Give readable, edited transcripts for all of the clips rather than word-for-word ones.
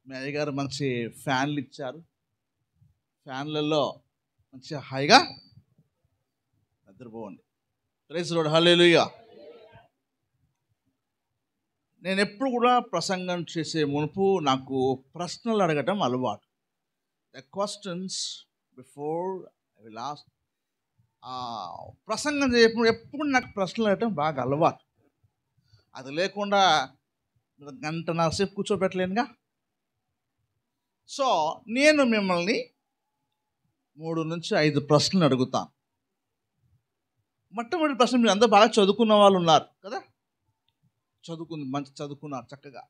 మీ అయ్యగారు మంచి ఫ్యాన్లు ఇచ్చారు. ఫ్యాన్లలో మంచిగా హాయిగా నిద్రపోండి. ప్రైజ్ లార్డ్, హల్లెలూయా. నేను ఎప్పుడు కూడా ప్రసంగం చేసే మునుపు నాకు ప్రశ్నలు అడగటం అలవాటు. The questions before I will ask. ప్రసంగం చేయప్పుడు ఎప్పుడు నాకు ప్రశ్నలు అడగటం బాగా అలవాటు. అది లేకుండా గంటన్నర సేపు కూర్చోబెట్టలేనుగా. సో నేను మిమ్మల్ని 3 నుంచి 5 ప్రశ్నలు అడుగుతాను. మొట్టమొదటి ప్రశ్న, మీరు అందరూ బాగా చదువుకున్న వాళ్ళు ఉన్నారు కదా, మంచి చదువుకున్నారు చక్కగా.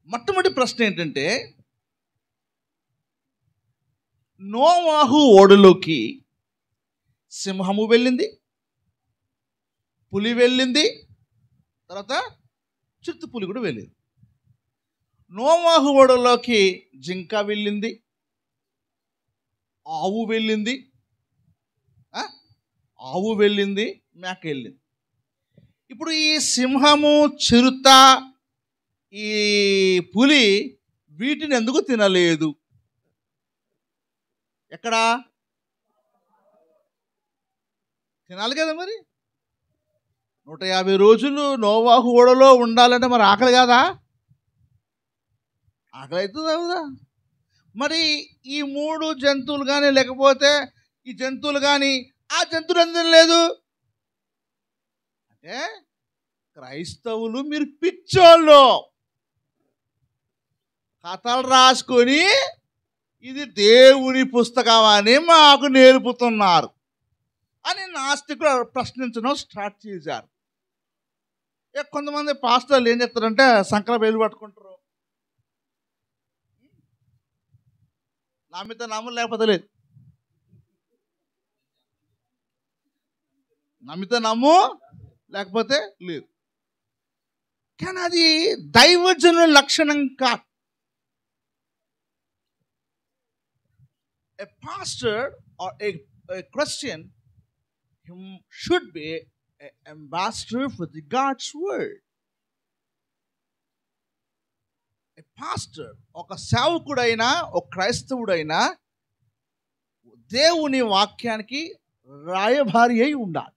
మొట్టమొదటి ప్రశ్న ఏంటంటే, నోవాహు ఓడలోకి సింహము వెళ్ళింది, పులి వెళ్ళింది, తర్వాత చిరుతపులి కూడా వెళ్ళింది. నోవాహు ఓడలోకి జింక వెళ్ళింది, ఆవు వెళ్ళింది, మేక వెళ్ళింది. ఇప్పుడు ఈ సింహము, చిరుత, ఈ పులి వీటిని ఎందుకు తినలేదు? ఎక్కడా తినాలి కదా మరి. 150 రోజులు నోవాహు ఓడలో ఉండాలంటే మరి ఆకలి కాదా? ఆకలి అవుతుంది కదా. మరి ఈ 3 జంతువులు కానీ, లేకపోతే ఈ జంతువులు కానీ, ఆ జంతువులు ఎందుకు లేదు అంటే, క్రైస్తవులు మీరు పిచ్చోళ్ళు, కథలు రాసుకొని ఇది దేవుని పుస్తకం అని మాకు నేర్పుతున్నారు అని నాస్తికులు ప్రశ్నించడం స్టార్ట్ చేశారు. కొంతమంది పాస్టర్లు ఏం చెప్తారంటే, సంకల బయలు పట్టుకుంటారు, నమ్మితే నమ్ము లేకపోతే లేదు, నమ్మితే నమ్ము లేకపోతే లేదు. కానీ అది దైవజనుల లక్షణం కాదు. A pastor or a Christian should be an ambassador for the God's word. A pastor, ఒక సేవకుడైనా ఒక క్రైస్తవుడైనా దేవుని వాక్యానికి రాయబారి అయి ఉండాలి.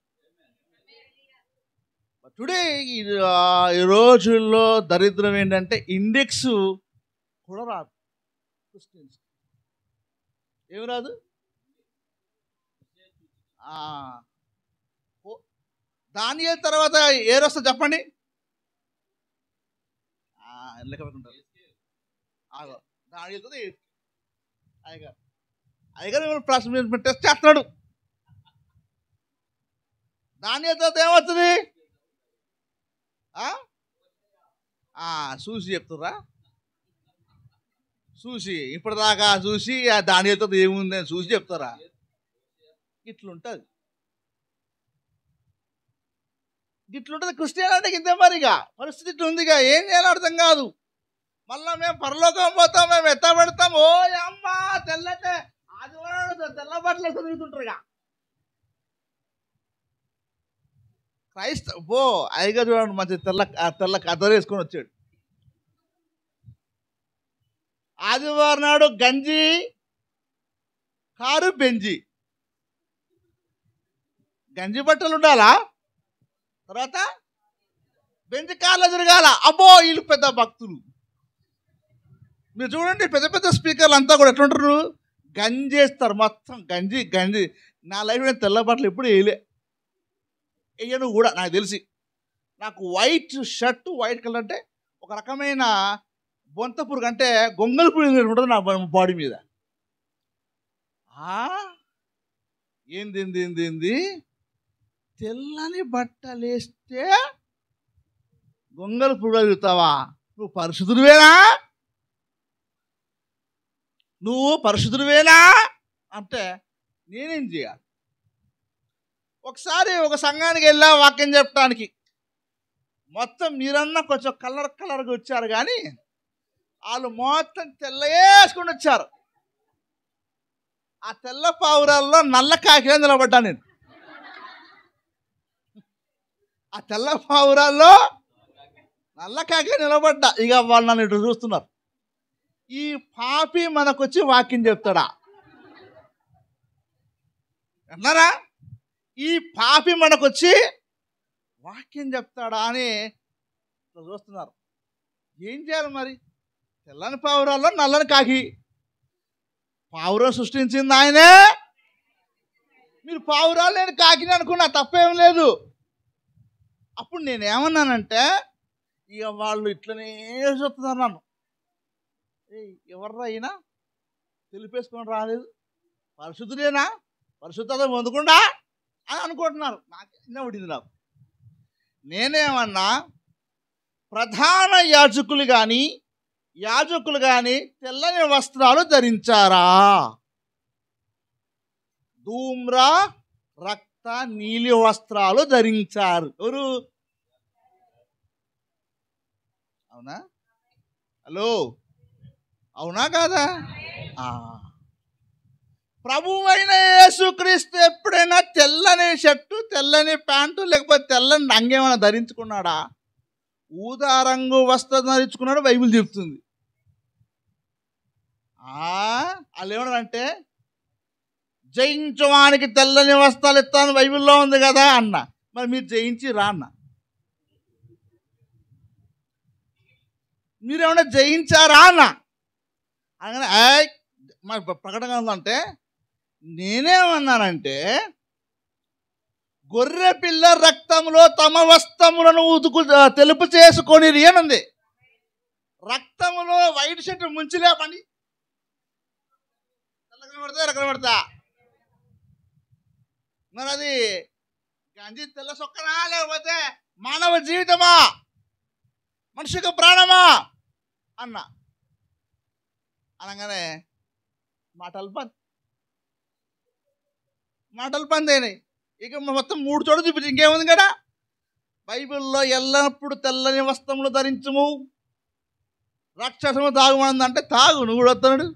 టుడే ఈ రోజుల్లో దరిద్రం ఏంటంటే, ఇండెక్స్ కూడా రాదు. క్రిస్టియన్స్ ఏమి రాదు. దానియేలు తర్వాత ఏ వస్తా చెప్పండి. లెక్క పెట్టుకుంటారు. దానియేలు అయ్యగారు ప్రశ్న టెస్ట్ చేస్తున్నాడు. దానియేలు తర్వాత ఏమవుతుంది? చూసి చెప్తురా, చూసి ఇప్పటిదాకా చూసి దానితో ఏముందని చూసి చెప్తారా? ఇట్లుంటుంది క్రిస్టియన్ అంటే. ఇంతే మరిగా పరిస్థితి ఇట్లా ఉందిగా, ఏం చేయాలో అర్థం కాదు. మళ్ళా మేము పరలోకం పోతాం, మేము ఎత్తబడతాం. ఓ అమ్మ తెల్లటే ఆదివారం తెల్ల బట్టలు తిరుగుతుంటారుగా క్రైస్తవ. అయ్యగా చూడండి, మంచి తెల్ల కథలు వేసుకొని వచ్చాడు. ఆదివారం నాడు గంజి కారు బెంజి, గంజి బట్టలు ఉండాలా, తర్వాత బెంజి కార్లో తిరగాల. అబ్బో వీళ్ళు పెద్ద భక్తులు. మీరు చూడండి, పెద్ద పెద్ద స్పీకర్లు అంతా కూడా ఎట్లుంటారు, గంజి వేస్తారు మొత్తం. గంజి నా లైఫ్ నేను తెల్ల బట్టలు ఎప్పుడు వేయను కూడా. నాకు తెలిసి నాకు వైట్ షర్టు, వైట్ కలర్ అంటే ఒక రకమైన బొంత పురుగు, అంటే గొంగళి పురుగు ఉంటుంది నా బాడీ మీద. ఏంది తెల్లని బట్టలు వేస్తే గొంగళి పురుగు తిరుగుతావా? నువ్వు పరిశుద్ధుడివేనా అంటే నేనేం చేయాలి? ఒకసారి ఒక సంఘానికి వెళ్ళా వాక్యం చెప్పడానికి. మొత్తం మీరన్నా కొంచెం కలర్గా వచ్చారు, కానీ వాళ్ళు మొత్తం తెల్లయేసుకుని వచ్చారు. ఆ తెల్ల పావురాల్లో నల్ల కాకిలా నిలబడ్డా నేను. ఆ తెల్ల పావురాల్లో నల్ల కాకిలా నిలబడ్డా. ఇక వాళ్ళు నన్ను ఇటు చూస్తున్నారు. ఈ పాపి మనకొచ్చి వాక్యం చెప్తాడా అన్నారా? ఈ పాపి మనకొచ్చి వాక్యం చెప్తాడా అని చూస్తున్నారు. ఏం చేయాలి మరి? తెల్లని పావురాల్లో నల్లని కాకి. పావురం సృష్టించింది ఆయనే. మీరు పావురాలు నేను కాకిని అనుకున్నా, తప్పేం లేదు. అప్పుడు నేనేమన్నానంటే, ఇక వాళ్ళు ఇట్లనే చూస్తున్నారు నన్ను. ఎవర్రా అయినా తెలిపేసుకొని రాలేదు, పరిశుద్ధుడేనా, పరిశుద్ధత పొందకుండా అని అనుకుంటున్నారు. నాకు ఉడింది. నేనేమన్నా, ప్రధాన యాజకులు కానీ తెల్లని వస్త్రాలు ధరించారా? ధూమ్ర రక్త నీలి వస్త్రాలు ధరించారు. ఎవరు? అవునా? హలో, అవునా కాదా? ప్రభువైన యేసుక్రీస్తు ఎప్పుడైనా తెల్లని షర్టు, తెల్లని ప్యాంటు, లేకపోతే తెల్లని రంగేమైనా ధరించుకున్నాడా? ఊదా రంగు వస్త్రం ధరించుకున్నాడు బైబిల్ చెప్తుంది. వాళ్ళు ఏమన్నారంటే, జయించడానికి తెల్లని వస్త్రాలు ఇస్తాను బైబిల్లో ఉంది కదా అన్న. మరి మీరు జయించి రా అన్న. మీరేమన్నా జయించారా అన్న. అనగానే మరి ప్రకటన ఉందంటే, నేనేమన్నానంటే, గొర్రె పిల్ల రక్తంలో తమ వస్త్రములను తెలుపు చేసుకొని ఏనుంది. రక్తములో వైట్ షర్ట్ ముంచి లేపండి, కనబడతా. మరి అది గంజి తెల్ల సొక్కనా, లేకపోతే మానవ జీవితమా, మనిషికి ప్రాణమా అన్న. అనగానే మాటలు బంద్ అయినాయి. ఇక మొత్తం 3 చోట్ల చూపించి ఇంకేముంది కదా. బైబిల్లో ఎల్లప్పుడు తెల్లని వస్త్రములు ధరించుము, రాక్షసము తాగుమందంటే తాగు, నువ్వు కూడా వస్తున్నాడు.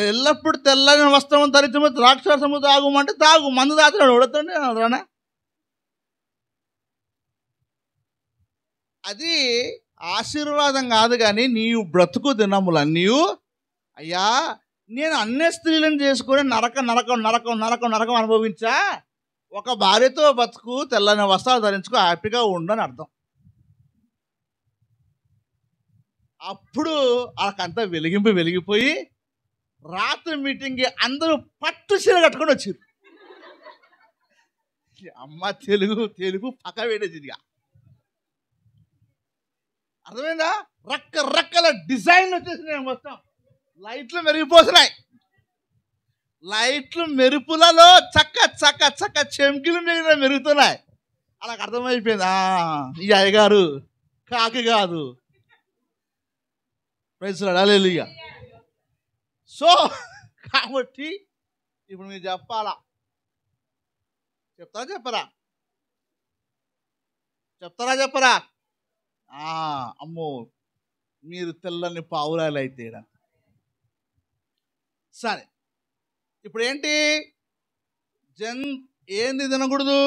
ఎల్లప్పుడు తెల్లని వస్త్రము ధరించము, రాక్షసము తాగుమంటే తాగు, మందు తాగుతున్నాడు, ఉడుతుంది అదనా. అది ఆశీర్వాదం కాదు. కానీ నీవు బ్రతుకు దినములన్నీ, అయ్యా నేను అన్ని స్త్రీలను చేసుకొని నరకం అనుభవించా, ఒక భార్యతో బతుకు, తెల్లని వస్త్రాలు ధరించుకో, హ్యాపీగా ఉండని అర్థం. అప్పుడు వాళ్ళకంతా వెలిగిపోయి రాత్రి మీటింగ్కి అందరూ పట్టు చీర కట్టుకొని వచ్చారు. అమ్మ తెలుగు పక్క వేడేదిగా. అర్థమైందా? రకరకాల డిజైన్లు వచ్చేసినాయి. మొత్తం లైట్లు మెరిగిపోతున్నాయి. లైట్లు మెరుపులలో చక్క చెంకిలు మెరుగుతున్నాయి. అలాగ అర్థమైపోయింది, ఈ అయ్యగారు కాకి కాదు. ప్రైజ్ లార్డ్, హల్లెలూయా. సో కాబట్టి ఇప్పుడు మీరు చెప్పాలా? చెప్పరా? అమ్మో, మీరు తెల్లని పావురాలు అయితే. సరే, ఇప్పుడు ఏంటి? ఏంది తినకూడదు?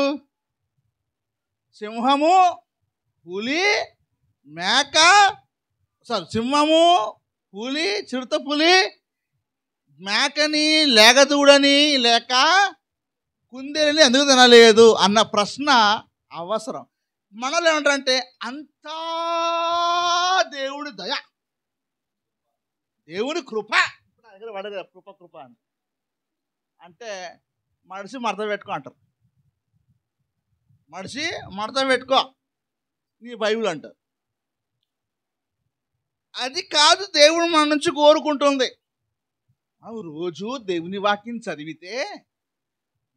సింహము, పులి, మేక, సింహము, పులి, చిరుత పులి, మేకని, లేగదూడని, లేక కుందేలని ఎందుకు తినలేదు అన్న ప్రశ్న అవసరం. మనలో ఏమంటారంటే, అంతా దేవుడి దయ, దేవుడి కృప. కృప అని అంటే మడిసి మడత పెట్టుకో అంటారు. మడిసి మడత పెట్టుకో నీ బైబిల్ అంటారు. అది కాదు దేవుడు మన నుంచి కోరుకుంటుంది. రోజు దేవుని వాక్యం చదివితే,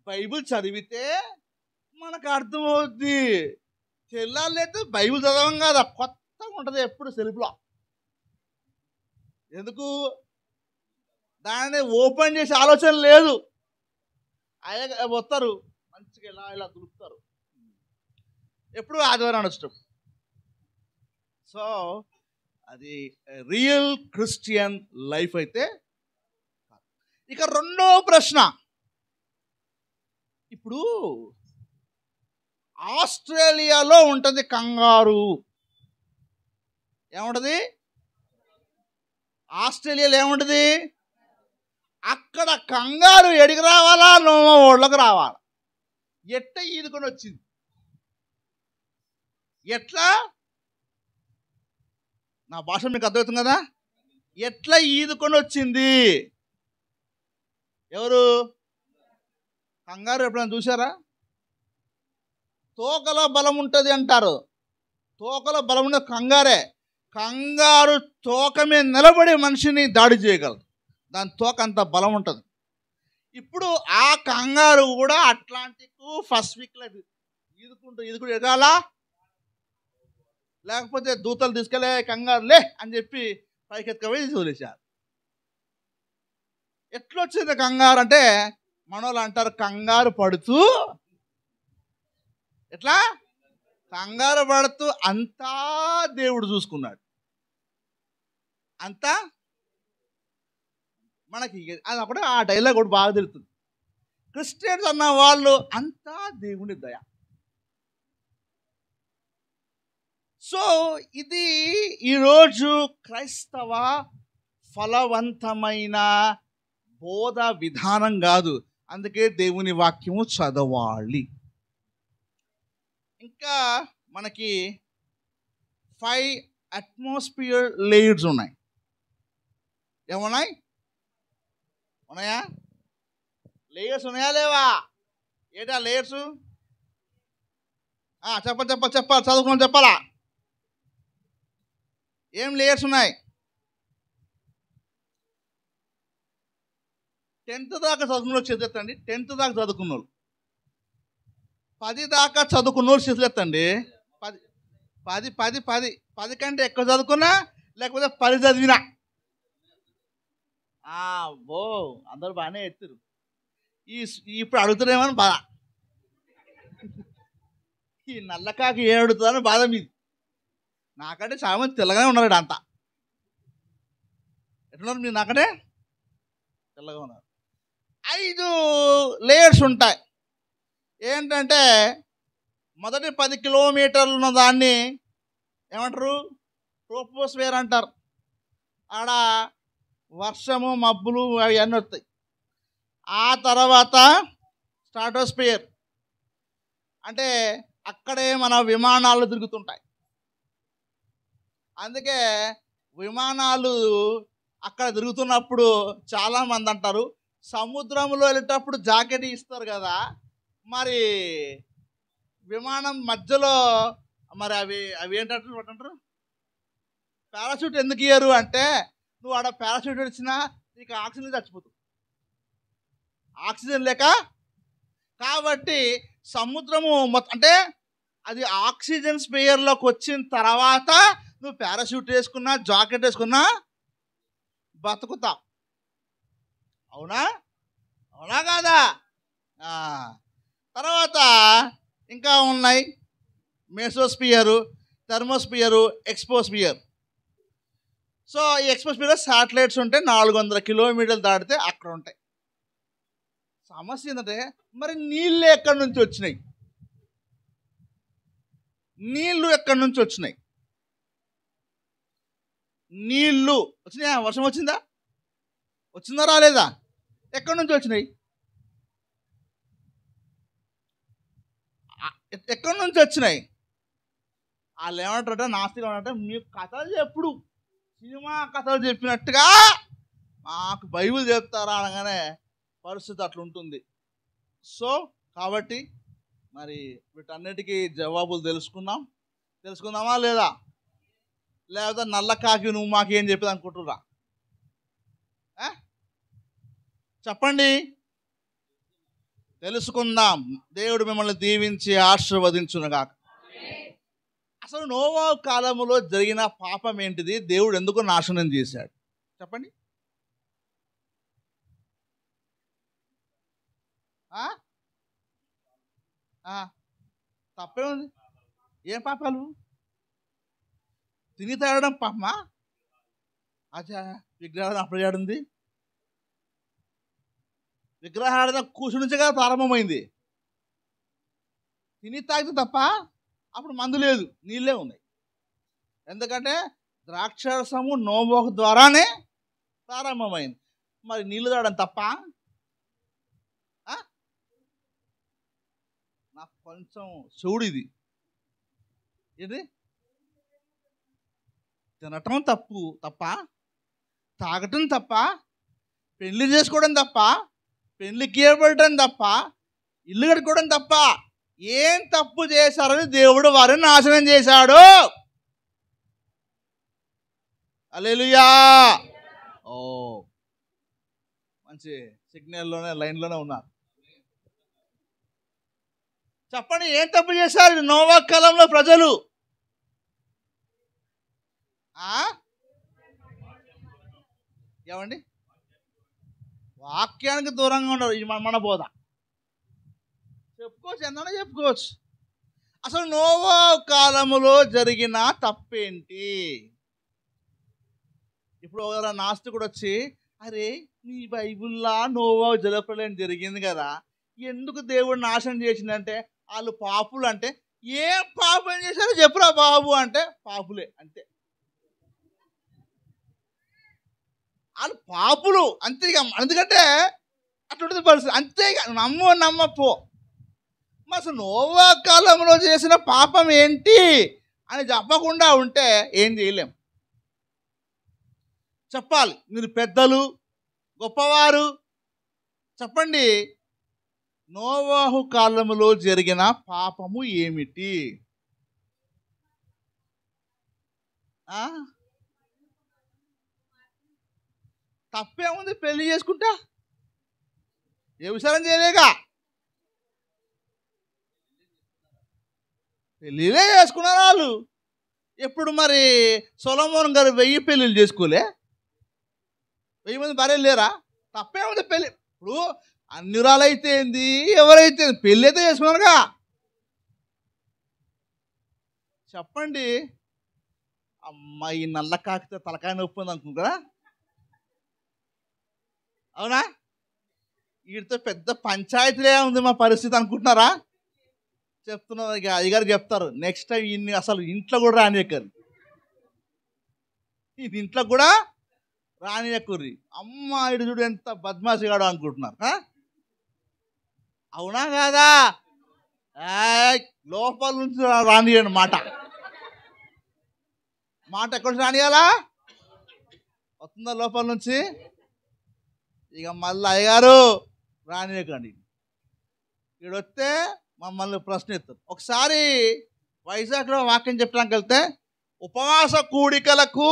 బైబిల్ చదివితే మనకు అర్థమవుద్ది. తెల్లారైతే బైబిల్ చదవం కాదు, కొత్తగా ఉంటుంది ఎప్పుడు సెల్ఫ్లో. ఎందుకు? దాన్ని ఓపెన్ చేసే ఆలోచన లేదు. అయ్యా వస్తారు మంచిగా ఇలా దులుపుతారు ఎప్పుడు ఆదివారం అనొచ్చు. సో అది రియల్ క్రిస్టియన్ లైఫ్ అయితే. ఇక రెండో ప్రశ్న, ఇప్పుడు ఆస్ట్రేలియాలో ఉంటుంది కంగారు. ఏముంటుంది? ఆస్ట్రేలియాలో ఏముంటుంది? అక్కడ కంగారు ఎడికి రావాలా, నోవా ఓళ్ళకి రావాలా. ఎట్లా ఈదుకొని వచ్చింది? ఎట్లా? నా భాష మీకు అర్థమవుతుంది కదా? ఎట్లా ఈదుకొని వచ్చింది? ఎవరు? కంగారు ఎప్పుడైనా చూసారా? తోకలో బలం ఉంటుంది అంటారు. తోకలో బలం ఉన్న కంగారే. కంగారు తోక మీద నిలబడి మనిషిని దాడి చేయగలదు. దాని తోక అంత బలం ఉంటుంది. ఇప్పుడు ఆ కంగారు కూడా అట్లాంటిక్ ఫస్ట్ వీక్లో ఈదుకుంటూ ఎగాల, లేకపోతే దూతలు తీసుకెళ్ళే కంగారు లే అని చెప్పి పైకి ఎత్తుకపోయి వదిలేశారు. ఎట్లొచ్చింది కంగారు అంటే మనోళ్ళు అంటారు కంగారు పడుతూ. ఎట్లా? కంగారు పడుతూ అంతా దేవుడు చూసుకున్నాడు. అంతా మనకి అది అప్పుడు ఆ డైలాగ్ కూడా బాగా తెలుస్తుంది. క్రిస్టియన్స్ అన్న వాళ్ళు అంతా దేవుని దయ. సో ఇది ఈరోజు క్రైస్తవ ఫలవంతమైన బోధ విధానం కాదు. అందుకే దేవుని వాక్యము చదవాలి. ఇంకా మనకి 5 అట్మాస్ఫియర్ లేయర్స్ ఉన్నాయి. ఏమున్నాయి? ఉన్నాయా? లేయర్స్ ఉన్నాయా లేవా? ఏటా లేయర్స్? చెప్పాలి చదువుకుని చెప్పాలా? ఏం లేయర్స్ ఉన్నాయి? 10th దాకా చదువుకున్న వాళ్ళు చేతులెత్తండి. 10th దాకా చదువుకున్న వాళ్ళు. 10 దాకా చదువుకున్న వాళ్ళు చేతులెత్తండి. 10 కంటే ఎక్కువ చదువుకున్నా లేకపోతే 10 చదివినా బో అందరూ బాగానే ఎత్తురు. ఇప్పుడు అడుగుతారేమని బాధ. ఈ నల్లకాకి ఏం అడుగుతుందని బాధ మీది. నాకంటే చాలా మంది తెల్లగానే ఉన్నారు. అంతా ఎట్లున్నారు మీరు? నాకంటే తెల్లగా ఉన్నారు. 5 లేయర్స్ ఉంటాయి. ఏంటంటే మొదటి 10 కిలోమీటర్లు ఉన్న దాన్ని ఏమంటారు? ట్రోపోస్ఫియర్ అంటారు. ఆడ వర్షము మబ్బులు అవన్నీ వస్తాయి. ఆ తర్వాత స్ట్రాటోస్ఫియర్ అంటే అక్కడే మన విమానాలు తిరుగుతుంటాయి. అందుకే విమానాలు అక్కడ తిరుగుతున్నప్పుడు చాలామంది అంటారు సముద్రంలో వెళ్ళేటప్పుడు జాకెట్ ఇస్తారు కదా, మరి విమానం మధ్యలో మరి అవి ఏంటంటారు పారాషూట్ ఎందుకు ఇయ్యరు అంటే, నువ్వు ఆడ పారాషూట్ వచ్చినా నీకు ఆక్సిజన్ చచ్చిపోతుంది, ఆక్సిజన్ లేక. కాబట్టి సముద్రము అంటే అది ఆక్సిజన్ స్పేయర్లోకి వచ్చిన తర్వాత నువ్వు పారాషూట్ వేసుకున్నా జాకెట్ వేసుకున్నా బతుకుతావు. అవునా? అవునా కాదా? తర్వాత ఇంకా ఉన్నాయి మెసోస్పియరు, థర్మోస్పియరు, ఎక్స్పోస్పియర్. సో ఈ ఎక్స్పోస్పియర్లో శాటిలైట్స్ ఉంటాయి. 400 కిలోమీటర్లు దాటితే అక్కడ ఉంటాయి. సమస్య ఏంటంటే మరి నీళ్ళు ఎక్కడి నుంచి వచ్చినాయి? నీళ్ళు ఎక్కడి నుంచి వచ్చినాయి? నీళ్ళు వచ్చినాయా? వర్షం వచ్చిందా? రాలేదా? ఎక్కడి నుంచి వచ్చినాయి? ఎక్కడి నుంచి వచ్చినాయి? వాళ్ళు ఏమంటారంటే నాస్తికం అంటే మీకు కథలు చెప్పుడు, సినిమా కథలు చెప్పినట్టుగా మాకు బైబిల్ చెప్తారా అనగానే పరిస్థితి అట్లుంటుంది. సో కాబట్టి మరి వీటన్నిటికీ జవాబులు తెలుసుకుందామా లేదా? లేకపోతే నల్ల కాకి నువ్వు మాకేం చెప్పేది అనుకుంటురా? చెప్పండి, తెలుసుకుందాం. దేవుడు మిమ్మల్ని దీవించి ఆశీర్వదించునుగాక. అసలు నోవా కాలములో జరిగిన పాపం ఏంటిది? దేవుడు ఎందుకు నాశనం చేశాడు? చెప్పండి. తప్పే ఉంది. ఏం పాపాలు? తిని తాగడం పాపమా? అచ్చా, విగ్రహారాధన అప్పుడు ఏడుంది? విగ్రహారాధన కూర్చుని నుంచే కదా ప్రారంభమైంది. తిని తాగితే తప్ప అప్పుడు మందు లేదు, నీళ్ళే ఉన్నాయి. ఎందుకంటే ద్రాక్షరసము నోవహు ద్వారానే ప్రారంభమైంది. మరి నీళ్ళు తాగడం తప్ప? నాకు కొంచెం చెవుడు ఇది. ఇది తినటం తప్ప, తాగటం తప్ప, పెళ్లి చేసుకోవడం తప్ప, పెళ్లికి ఏర్పడటం తప్ప, ఇల్లు కట్టుకోవడం తప్ప, ఏం తప్పు చేశారని దేవుడు వారిని నాశనం చేశాడు. హల్లెలూయా. ఓ మంచి సిగ్నల్లోనే లైన్లోనే ఉన్నారు. చెప్పండి, ఏం తప్పు చేశారు నోవా కాలంలో ప్రజలు? ఏమండి? వాక్యానికి దూరంగా ఉండరు. ఇది మన బోధ. చెప్పుకోవచ్చు, ఎంతైనా చెప్పుకోవచ్చు. అసలు నోవా కాలములో జరిగిన తప్పేంటి? ఇప్పుడు ఎవరైనా నాస్తికుడు వచ్చి, అరే నీ బైబుల్లా నోవా జలప్రలయం జరిగింది కదా, ఎందుకు దేవుడు నాశనం చేసిందంటే వాళ్ళు పాపులు. అంటే ఏం పాపం చేశారో చెప్పురా బాబు అంటే పాపులే, అంతే. వాళ్ళు పాపులు అంతేగా. ఎందుకంటే అటువంటి పరిస్థితి, అంతేగా. నమ్మపో. అసలు నోవా కాలంలో చేసిన పాపం ఏంటి అని చెప్పకుండా ఉంటే ఏం చేయలేం. చెప్పాలి. మీరు పెద్దలు, గొప్పవారు, చెప్పండి, నోవాహు కాలంలో జరిగిన పాపము ఏమిటి? తప్పేముంది? పెళ్లి చేసుకుంటా వ్యభిచారం చేయలేగా, పెళ్ళిలే చేసుకున్నారు వాళ్ళు. ఎప్పుడు మరి సొలొమోను గారు 1000 పెళ్ళిళ్ళు చేసుకోలే? 1000 మంది భార్యలు లేరా? తప్పేముంది? పెళ్ళి ఇప్పుడు అన్యురాలైతే ఏంది, ఎవరైతే పెళ్ళి అయితే చేసుకున్నారుగా. చెప్పండి. అమ్మాయి నల్ల కాకితే తలకాయ నొప్పి ఉంది అనుకుంటారా? అవునా? వీటితో పెద్ద పంచాయతీలే ఉంది మా పరిస్థితి అనుకుంటున్నారా? చెప్తున్నారు. ఇక అయ్యగారు చెప్తారు, నెక్స్ట్ టైం ఇన్ని అసలు ఇంట్లో కూడా రానియక్కర్రి, ఇది ఇంట్లో కూడా రానియక్కర్రి. అమ్మాయిడు చూడు ఎంత బద్మాసిగాడు అనుకుంటున్నారు. అవునా కాదా? లోపల నుంచి రానియండి మాట ఎక్కడి నుంచి రానియాలా? వస్తుందా లోపల నుంచి? ఇక మళ్ళీ అయ్యగారు రానియకండి, ఈడొస్తే మమ్మల్ని ప్రశ్న ఎత్తారు. ఒకసారి వైజాగ్లో వాక్యం చెప్పడానికి వెళ్తే ఉపవాస కూడికలకు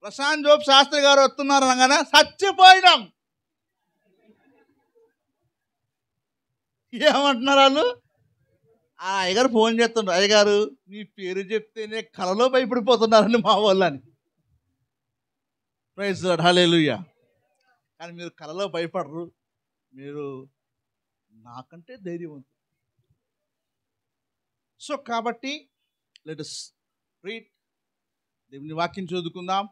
ప్రశాంత్ జోబ్ శాస్త్రి గారు వస్తున్నారు అనగానే చచ్చిపోయినాం. ఏమంటున్నారు వాళ్ళు? ఆ అయ్యగారు ఫోన్ చేస్తున్నారు, అయ్యగారు మీ పేరు చెప్తేనే కలలో భయపడిపోతున్నారని మా వాళ్ళని. ప్రైజ్ లార్డ్, హల్లెలూయా. కానీ మీరు కలలో భయపడరు, మీరు నాకంటే ధైర్యవంతులు. సో కాబట్టి లెట్ us రీడ్, దేవుని వాక్యం చదువుకుందాం.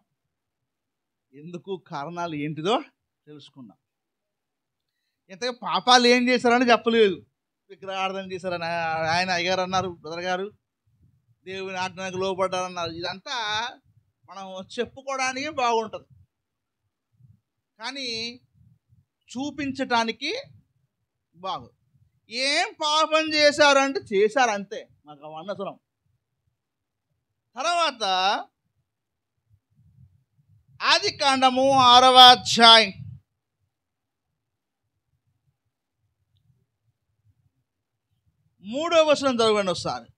ఎందుకు కారణాలు ఏంటిదో తెలుసుకుందాం. ఇంతగా పాపాలు ఏం చేశారని చెప్పలేదు, విగ్రహార్థం చేశారని ఆయన అయ్యగారు అన్నారు, బ్రదర్ గారు దేవుని ఆజ్ఞకు లోబడ్డారన్నారు. ఇదంతా మనం చెప్పుకోవడానికి బాగుంటుంది, కానీ చూపించటానికి బాగు. ఏం పాపం చేశారంటే చేశారు అంతే, మాకు అనవసరం. తర్వాత ఆదికాండము 6వ అధ్యాయం 3వ వచనం చదవండి ఒకసారి.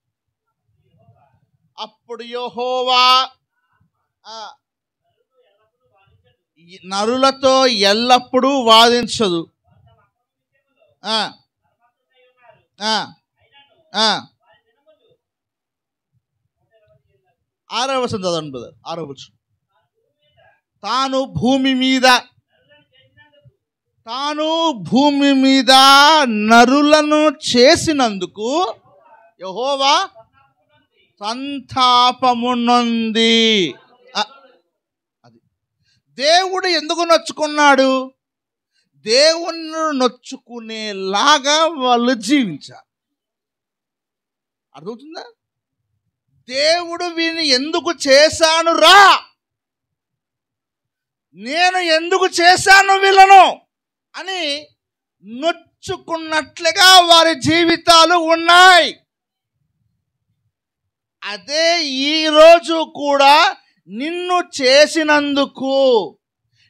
అప్పుడు యెహోవా నరులతో ఎల్లప్పుడూ వాదించదు. 6వ వచనం చదవండి బ్రదర్. 6వ వచనం. తాను భూమి మీద నరులను చేసినందుకు యెహోవా సంతాపము నొంది. అది దేవుడు ఎందుకు నొచ్చుకున్నాడు? దేవుణ్ణి నొచ్చుకునేలాగా వాళ్ళు జీవించారు. అర్థమవుతుందా? దేవుడు వీరిని ఎందుకు చేశాను రా, నేను ఎందుకు చేశాను వీళ్ళను అని నొచ్చుకున్నట్లుగా వారి జీవితాలు ఉన్నాయి. అదే ఈరోజు కూడా నిన్ను చేసినందుకు,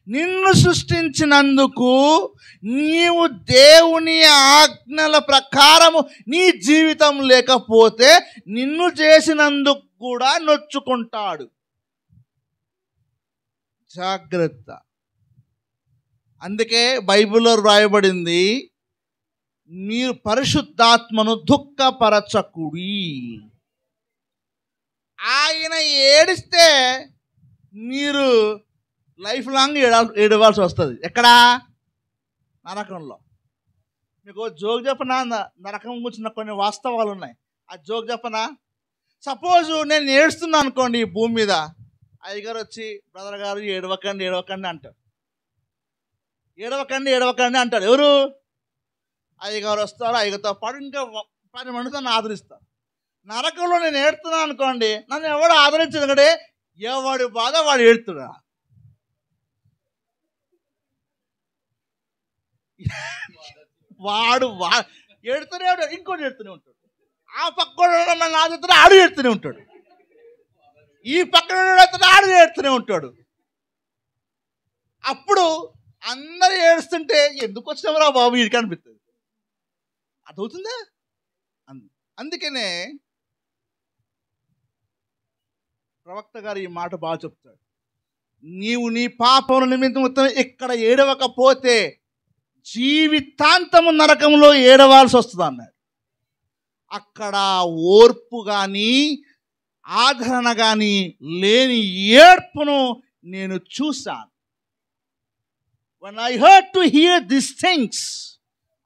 నిన్ను సృష్టించినందుకు, నీవు దేవుని ఆజ్ఞల ప్రకారము నీ జీవితం లేకపోతే నిన్ను చేసినందుకు కూడా నొచ్చుకుంటాడు. జాగ్రత్త. అందుకే బైబిల్లో రాయబడింది, మీరు పరిశుద్ధాత్మను దుఃఖపరచకుడి. ఆయన ఏడిస్తే మీరు లైఫ్ లాంగ్ ఏడవాల్సి వస్తుంది. ఎక్కడా? నరకంలో. మీకు జోక్ చెప్పనా? నరకం గురించిన కొన్ని వాస్తవాలు ఉన్నాయి. ఆ జోక్ చెప్పనా? సపోజు నేను ఏడుస్తున్నా అనుకోండి ఈ భూమి మీద, అయ్యగారు వచ్చి బ్రదర్ గారు ఏడవకండి ఏడవకండి అంటారు. ఏడవకండి ఏడవకండి అంటారు. ఎవరు? అయ్యగారు వస్తారు, అయ్యగారితో పాటు ఇంకా 10 మందితో నన్ను ఆదరిస్తారు. నరకంలో నేను ఏడుతున్నాను అనుకోండి, నన్ను ఎవడు ఆదరించదు. ఎందుకంటే ఎవడి బాధ వాడు ఏడుతుడా. వాడు ఏడుతూనే ఉంటాడు, ఇంకోటి ఏడుతూనే ఉంటాడు. ఆ పక్కన నన్ను ఆదుతున్నా ఆడు ఏడుతూనే ఉంటాడు, ఈ పక్కన ఆడు ఏడుతూనే ఉంటాడు. అప్పుడు అందరూ ఏడుస్తుంటే ఎందుకు వచ్చినావురా బాబు వీడికి అనిపిస్తుంది. అదవుతుందా? అందుకనే ప్రవక్త గారు ఈ మాట బాగా చెప్తాడు. నీవు నీ పాపముల నిమిత్తం ఇక్కడ ఏడవకపోతే జీవితాంతము నరకంలో ఏడవాల్సి వస్తుంది అన్నాడు. అక్కడ ఓర్పు కానీ ఆదరణ కానీ లేని ఏడ్పును నేను చూశాను. When I heard to hear these things,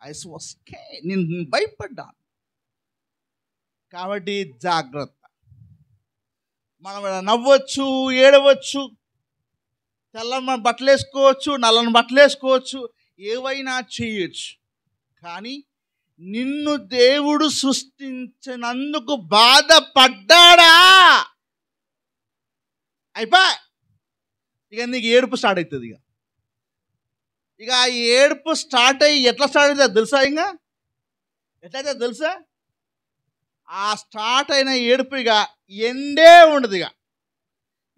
I was scared. నేను భయపడ్డాను. కాబట్టి జాగ్రత్త. మనం నవ్వచ్చు, ఏడవచ్చు, తెల్లని బట్టలు వేసుకోవచ్చు, నల్లని బట్టలు వేసుకోవచ్చు, ఏవైనా చేయొచ్చు. కానీ నిన్ను దేవుడు సృష్టించినందుకు బాధపడ్డాడా? అయిపోయి ఇక నీకు ఏడుపు స్టార్ట్ అవుతుంది. ఇక ఆ ఏడుపు స్టార్ట్ అయ్యి ఎట్లా స్టార్ట్ అవుతుంది తెలుసా? ఇంకా ఎట్లయితే తెలుసా? ఆ స్టార్ట్ అయిన ఏడుపు ఇక ఎండే ఉండదు. ఇక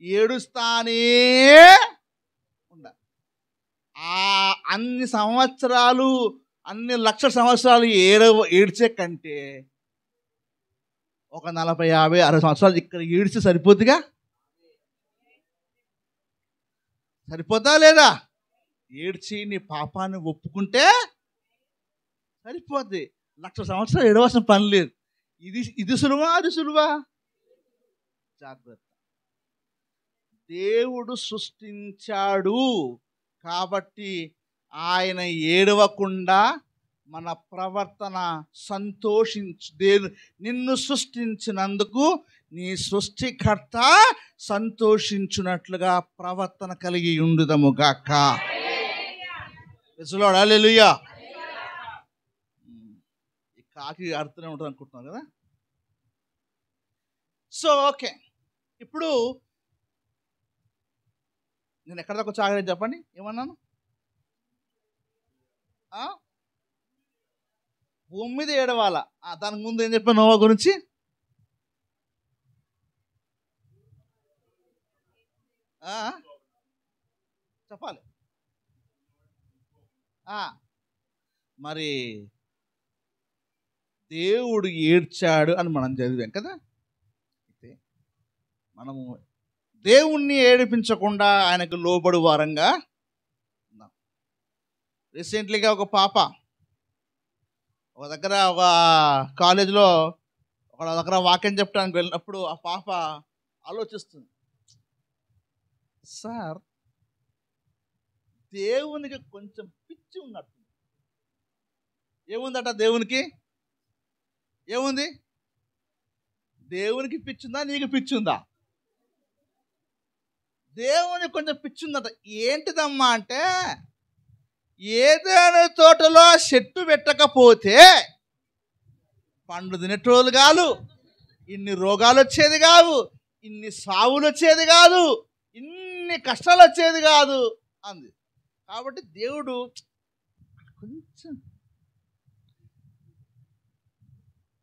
ఏడుస్తానే ఉండాలి. అన్ని సంవత్సరాలు, అన్ని లక్షల సంవత్సరాలు ఏడ్చే కంటే ఒక 40, 50, 60 సంవత్సరాలు ఇక్కడ ఏడిస్తే సరిపోద్దిగా. సరిపోద్దా లేదా? ఏడ్చి నీ పాపాన్ని ఒప్పుకుంటే సరిపోద్ది. 1,00,000 సంవత్సరాలు ఏడవలసిన పని లేదు. ఇది సులువా? అది సులువా? జాగ్రత్త. దేవుడు సృష్టించాడు కాబట్టి ఆయన ఏడవకుండా మన ప్రవర్తన నిన్ను సృష్టించినందుకు నీ సృష్టికర్త సంతోషించున్నట్లుగా ప్రవర్తన కలిగి ఉండుదము గాక. హల్లెలూయా. ఈ కాకి అర్థనే ఉంటుంది అనుకుంటున్నాను కదా. సో ఓకే, ఇప్పుడు నేను ఎక్కడ దాకా చాగలేదు చెప్పండి. ఏమన్నాను? భూమి మీద ఏడవాల. దానికి ముందు ఏం చెప్పాను నోవా గురించి? చెప్పాలి. మరి దేవుడు ఏడ్చాడు అని మనం చదివాం కదా. అయితే మనము దేవుణ్ణి ఏడిపించకుండా ఆయనకు లోబడు వారంగా ఉన్నాం. రీసెంట్లీగా ఒక పాప ఒక దగ్గర, ఒక కాలేజీలో ఒక దగ్గర వాక్యం చెప్పడానికి వెళ్ళినప్పుడు ఆ పాప ఆలోచిస్తుంది, సార్ దేవునికి కొంచెం పిచ్చి ఉన్నట్టు. ఏముందట దేవునికి? ఏముంది? దేవునికి పిచ్చుందా, నీకు పిచ్చుందా? దేవునికి కొంచెం పిచ్చుందట. ఏంటిదమ్మా అంటే, ఏదైనా తోటలో చెట్టు పెట్టకపోతే పండ్లు తినేటోళ్ళు కాదు, ఇన్ని రోగాలు వచ్చేది కాదు, ఇన్ని సావులు వచ్చేది కాదు, ఇన్ని కష్టాలు వచ్చేది కాదు. అంది. కాబట్టి దేవుడు కొంచెం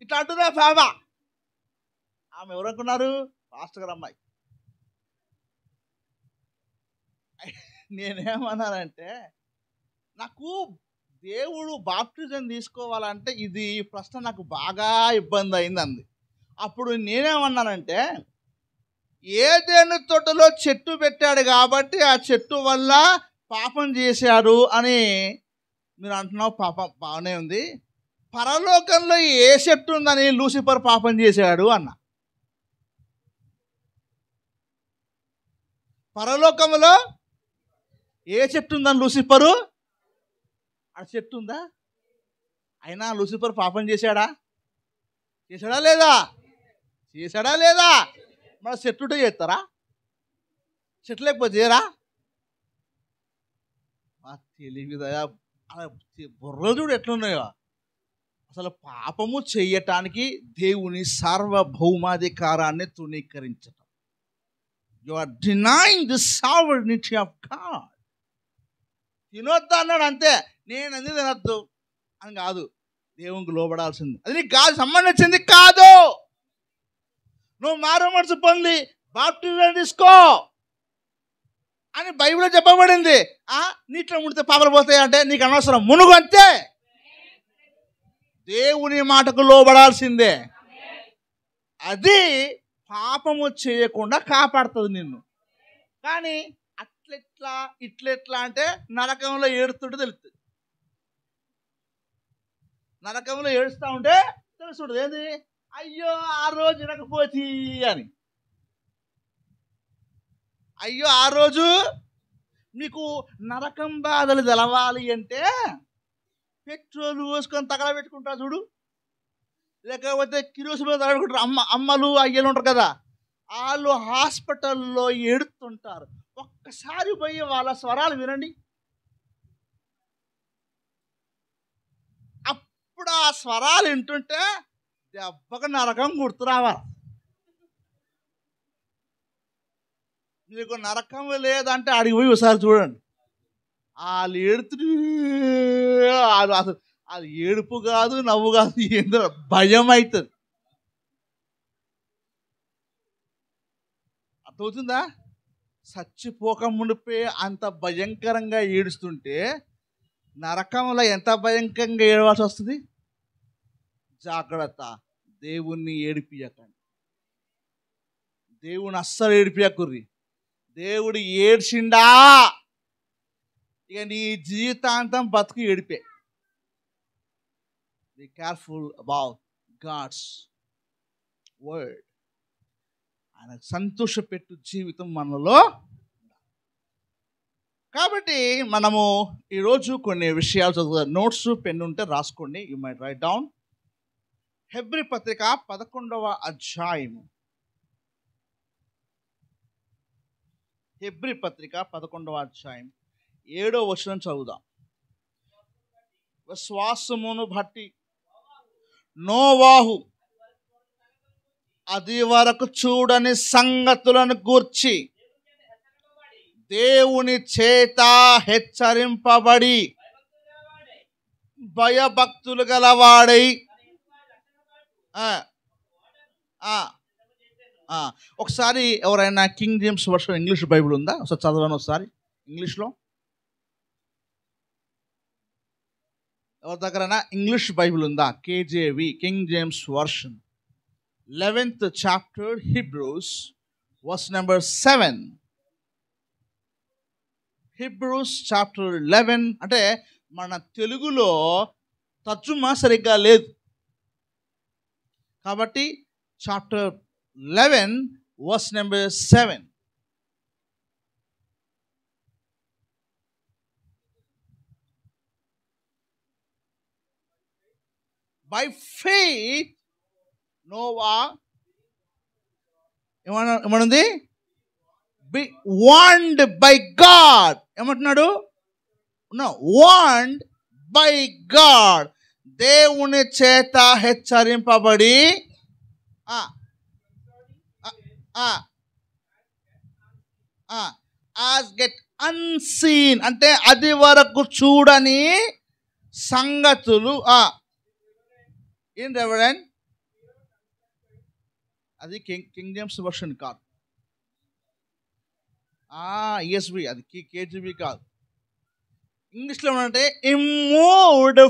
ఇట్లా అంటుందా బాబా. ఆమె ఎవరనుకున్నారు? పాస్టర్ గారు అమ్మాయి. నేనేమన్నానంటే, నాకు దేవుడు బాప్టిజం తీసుకోవాలంటే ఇది ఈ ప్రశ్న నాకు బాగా ఇబ్బంది అయింది అంది. అప్పుడు నేనేమన్నానంటే, ఏదైనా తోటలో చెట్టు పెట్టాడు కాబట్టి ఆ చెట్టు వల్ల పాపం చేశాడు అని మీరు అంటున్నావు. పాపం బాగానే ఉంది. పరలోకంలో ఏ చెట్టు ఉందని లూసిఫర్ పాపం చేశాడు అన్న. పరలోకంలో ఏ చెట్టు ఉందని లూసిఫరు? ఆ చెట్టు ఉందా? అయినా లూసిఫర్ పాపం చేశాడా? చేశాడా లేదా? చేశాడా లేదా? మన చెట్టు చేస్తారా? చెట్టు లేకపోతే చేయరా? తెలివిదయా బుర్రలు చూడు ఎట్లున్నాయో. అసలు పాపము చెయ్యటానికి దేవుని సార్వభౌమాధికారాన్ని తృణీకరించటం. You are denying the sovereignty of God. తినొద్దు అన్నాడు అంతే. నేను ఎందుకు తినొద్దు అని కాదు, దేవునికి లోబడాల్సింది. అది నీకు కాదు, సంబంధించింది కాదు. నువ్వు మారు మనసు పొంది బాప్టిజం తీసుకో అని బైబిల్లో చెప్పబడింది. నీటిలో ముడితే పాపలు పోతాయి అంటే నీకు అనవసరం, మునుగు అంతే. దేవుని మాటకు లోబడాల్సిందే. అది పాపము చేయకుండా కాపాడుతుంది నిన్ను. కానీ అట్లెట్లా ఇట్లెట్లా అంటే నరకంలో ఏడుస్తుంటే తెలుస్తుంది. నరకంలో ఏడుస్తూ ఉంటే తెలుస్తుంటుంది. ఏంది? అయ్యో ఆ రోజు వినకపోతే అని. అయ్యో ఆ రోజు మీకు నరకం బాధలు తెలవాలి అంటే పెట్రోల్ పోసుకొని తగలబెట్టుకుంటా చూడు, లేకపోతే కిరోసిన్ తగలబెట్టుకుంటారు. అమ్మలు అయ్యలు ఉంటారు కదా, వాళ్ళు హాస్పిటల్లో ఏడుతుంటారు. ఒక్కసారి పోయి వాళ్ళ స్వరాలు వినండి. అప్పుడు ఆ స్వరాలు వింటుంటే దెబ్బగా నరకం గుర్తు రావాలి. మీకు నరకం లేదంటే అడిగి పోయి ఒకసారి చూడండి. వాళ్ళు ఏడుతూ అసలు అది ఏడుపు కాదు, నవ్వు కాదు, ఏందో భయం అవుతుంది. అర్థమవుతుందా? చచ్చిపోక మునిపే అంత భయంకరంగా ఏడుస్తుంటే నరకంలో ఎంత భయంకరంగా ఏడవాల్సి వస్తుంది. జాగ్రత్త, దేవుణ్ణి ఏడిపియకండి. దేవుని అస్సలు ఏడిపియకుర్రి. దేవుడు ఏడ్చిండా ఇక నీ జీవితాంతం బతుకు ఏడిపే. Be careful about God's word. ఆయన సంతోషపెట్టు జీవితం మనలో. కాబట్టి మనము ఈరోజు కొన్ని విషయాలు చదువుతాం. నోట్స్ పెన్ ఉంటే రాసుకోండి. You might right down. Hebrew పత్రిక 11వ అధ్యాయము. హెబ్రీ పత్రిక 11వ అధ్యాయం 7వ వచనం చదువుదాం. విశ్వాసమును బట్టి నోవాహు అది వరకు చూడని సంగతులను గూర్చి దేవుని చేత హెచ్చరింపబడి భయభక్తులు గలవాడై. ఒకసారి ఎవరైనా king James version English Bible ఉందా? ఒకసారి చదవను ఒకసారి ఇంగ్లీష్లో. ఎవరి దగ్గరైనా ఇంగ్లీష్ బైబిల్ ఉందా? KJV, king James version, 11th chapter Hebrews verse number 7. Hebrews chapter 11 అంటే మన తెలుగులో తర్జుమా సరిగ్గా లేదు కాబట్టి chapter 11 verse number 7. By faith Noah ఏమనుంది? Be warned by God. ఏమంటున్నాడు? వార్న్డ్ బై గాడ్, దేవుని చేత హెచ్చరింపబడి అన్సీన్ అంటే అది వరకు చూడని సంగతులు. ఏం రెవరెండ్? అది కింగ్ జేమ్స్ వర్షన్ కాదు, ESV, అది KJV కాదు. ఇంగ్లీష్లో ఏమంటే ఇమ్మూవ్డ్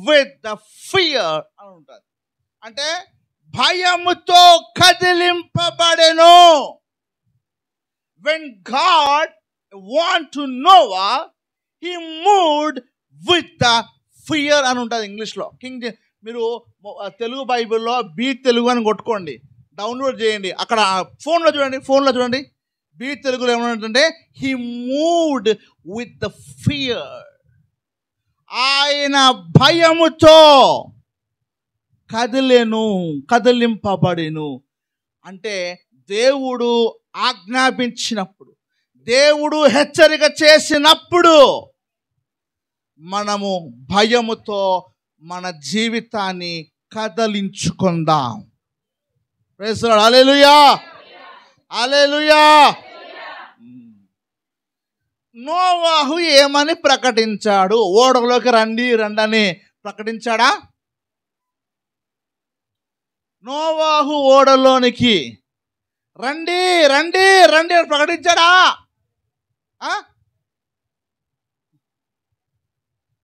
విత్ ద ఫియర్ అని ఉంటుంది. అంటే భయముతో కదిలింపబడెను. When God want to Noah he moved with the fear అని ఉంటుంది ఇంగ్లీష్లో. మీరు తెలుగు బైబిల్లో బీ తెలుగు అని కొట్టుకోండి, డౌన్లోడ్ చేయండి. అక్కడ ఫోన్లో చూడండి బీ తెలుగులో ఏమంటే he moved with the fear. ఆయన భయముతో కదిలింపబడెను. అంటే దేవుడు ఆజ్ఞాపించినప్పుడు, దేవుడు హెచ్చరిక చేసినప్పుడు మనము భయముతో మన జీవితాన్ని కదిలించుకుందాం. Praise the Lord. Hallelujah, hallelujah. నోవాహు ఏమని ప్రకటించాడు? ఓడలోకి రండి అని ప్రకటించాడా? నోవాహు ఓడలోనికి రండి రండి రండి అని ప్రకటించాడా?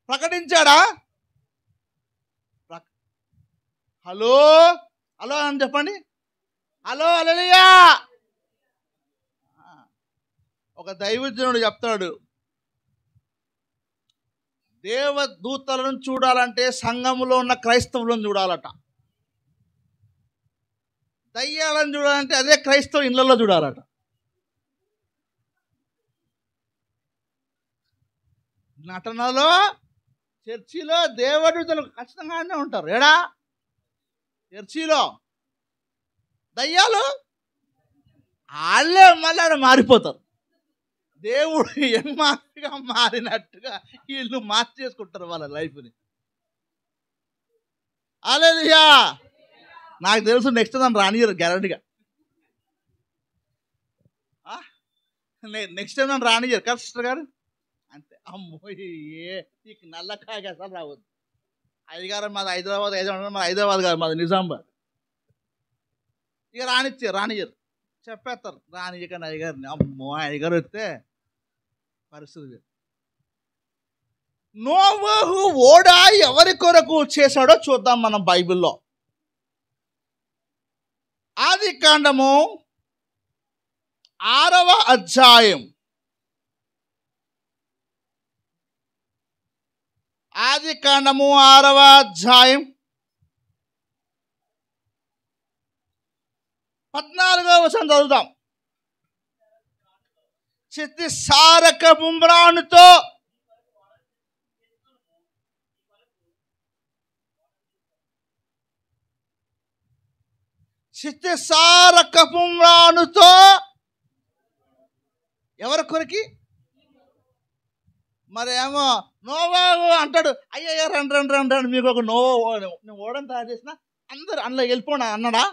ప్రకటించాడా? హలో హలో అని చెప్పండి. హలో, హల్లెలూయా. ఒక దైవజనుడు చెప్తాడు, దేవదూతలను చూడాలంటే సంఘములో ఉన్న క్రైస్తవులను చూడాలట, దయ్యాలను చూడాలంటే అదే క్రైస్తవ ఇళ్లలో చూడాలట. నటనలో, చర్చిలో దేవదూతలు ఖచ్చితంగానే ఉంటారు. ఏడా చర్చిలో దయ్యాలు వాళ్ళే మళ్ళీ మారిపోతారు. దేవుడు ఎమ్మార్గా మారినట్టుగా వీళ్ళు మార్చేసుకుంటారు వాళ్ళ లైఫ్ని. హల్లెలూయా. నాకు తెలుసు నెక్స్ట్ దాన్ని రానియరు గ్యారంటీగా. నెక్స్ట్ టైం నన్ను రానియరు కదా సిస్టర్ గారు. అంతే. అమ్మో నీకు నల్లకాయ అసలు రావద్దు. అయ్యగారు మాది హైదరాబాద్ మాది హైదరాబాద్ కాదు, మాది నిజామాబాద్. ఇక రానియరు, చెప్పేస్తారు రానియకని అయ్యగారిని. అమ్మో అయ్యగారు వస్తే పరిస్థితి. నోవాహు ఓడ ఎవరి కొరకు చేశాడో చూద్దాం మనం బైబిల్లో. ఆదికాండము 6వ అధ్యాయం. ఆదికాండము 6వ అధ్యాయం 14వ వచనం చదువుదాం. చిత్తిసారక బుమ్రానుతో ఎవరి కొరికి? మరి ఏమో నోవాహు అంటాడు, అయ్యయ్య రండి రండి రండి రండి మీకు ఒక నేను ఓడని తయారు చేసిన అందరు అందులో వెళ్ళిపోనా అన్నాడా?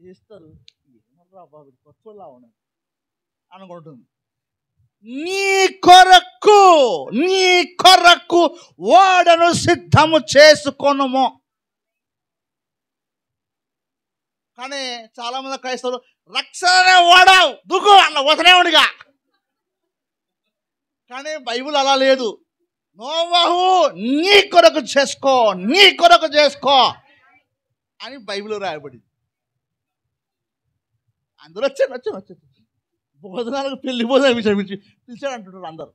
చేస్తారు బాబు కొత్తలా ఉన్నాడు అనుకుంటుంది. నీ కొరకు ఓడను సిద్ధము చేసుకొనుము. కానీ చాలా మంది క్రైస్తవులు రక్షణనే ఓడావు దుగ్గు అన్న వదనేవుడిగా. కానీ బైబిల్ అలా లేదు. నోవాహు నీ కొరకు చేసుకో అని బైబిల్ రాయబడింది. అందరూ వచ్చాను భోజనాలకు పెళ్లి భోజనాలు పిలిచాడు అంటున్నారు అందరు.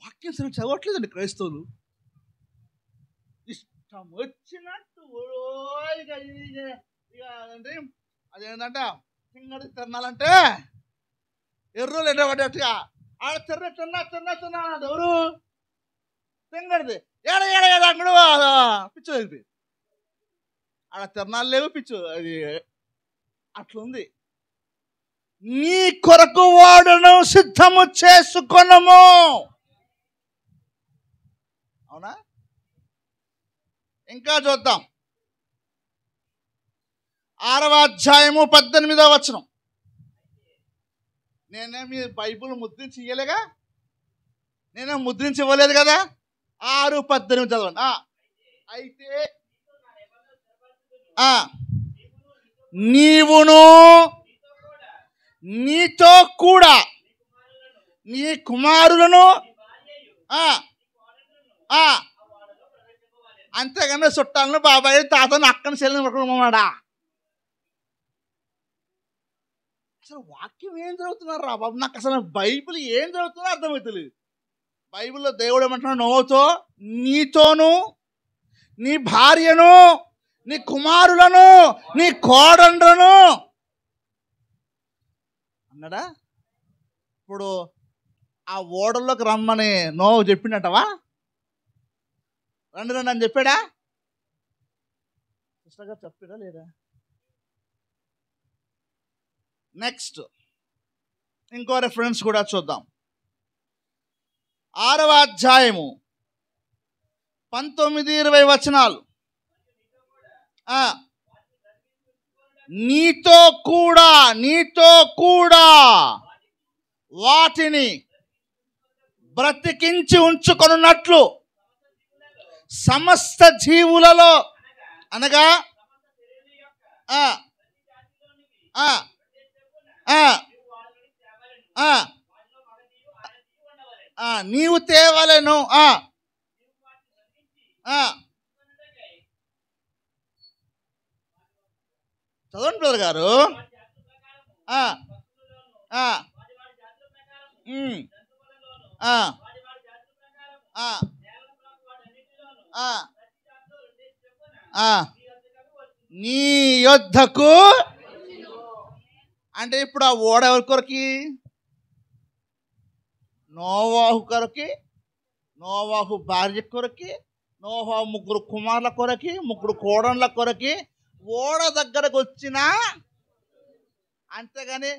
వాక్యం సరిగ్గా చదవట్లేదండి క్రైస్తవులు. ఇష్టం వచ్చినట్టు అంటే అదేంటంటే తింగడి తిరణాలంటే ఎర్రోలు ఎడబడ్డట్టుగా ఆడ తిన్నా అన్నది ఎవరు? తింగడిది ఏడ అంగడు పిచ్చు అయిపోయి ఆడ తిరణాలు లేవు, పిచ్చు అది అట్లుంది. నీ కొరకు వాడును సిద్ధము చేసుకొనుము. అవునా? ఇంకా చూద్దాం. 6వ అధ్యాయము 18వ వచనం. నేనే మీ బైబుల్ ముద్రించి ఇవ్వలేగా, నేనే ముద్రించి ఇవ్వలేదు కదా. 6:18 చదవండి. అయితే నీవును నీతో కూడా నీ కుమారులను అంతేగాని చుట్టాలను బాబాయ్ తాతను అక్కని చెల్లినమాడా. అసలు వాక్యం ఏం చదువుతున్నారు రా బాబు, నాకు అసలు బైబిల్ ఏం చదువుతున్నా అర్థమవుతుంది. బైబిల్లో దేవుడు ఏమంటున్నాడు, నోతో నీతోను నీ భార్యను నీ కుమారులను నీ కోడండ్రను అన్నాడా. ఇప్పుడు ఆ ఓడల్లోకి రమ్మని నోవహు చెప్పిండటవా, రండి రండి అని చెప్పాడా? సిస్టర్ గారు చెప్పాడా లేదా? నెక్స్ట్ ఇంకో రెఫరెన్స్ కూడా చూద్దాం. 6వ అధ్యాయము 19-20 వచనాలు. నీతో కూడా వాటిని బ్రతికించి ఉంచుకొనున్నట్లు సమస్త జీవులలో అనగా నీవు తేవలెను. చదవండి బ్రదర్ గారు. నీ యొద్దకు అంటే ఇప్పుడు ఆ ఓడ ఎవరి కొరకి? నోవాహు కొరకి, నోవాహు భార్య కొరకి, నోవాహు 3 కుమారుల కొరకి, 3 కోడళ్ళ కొరకి ఓడ దగ్గరకు వచ్చినా, అంతేగాని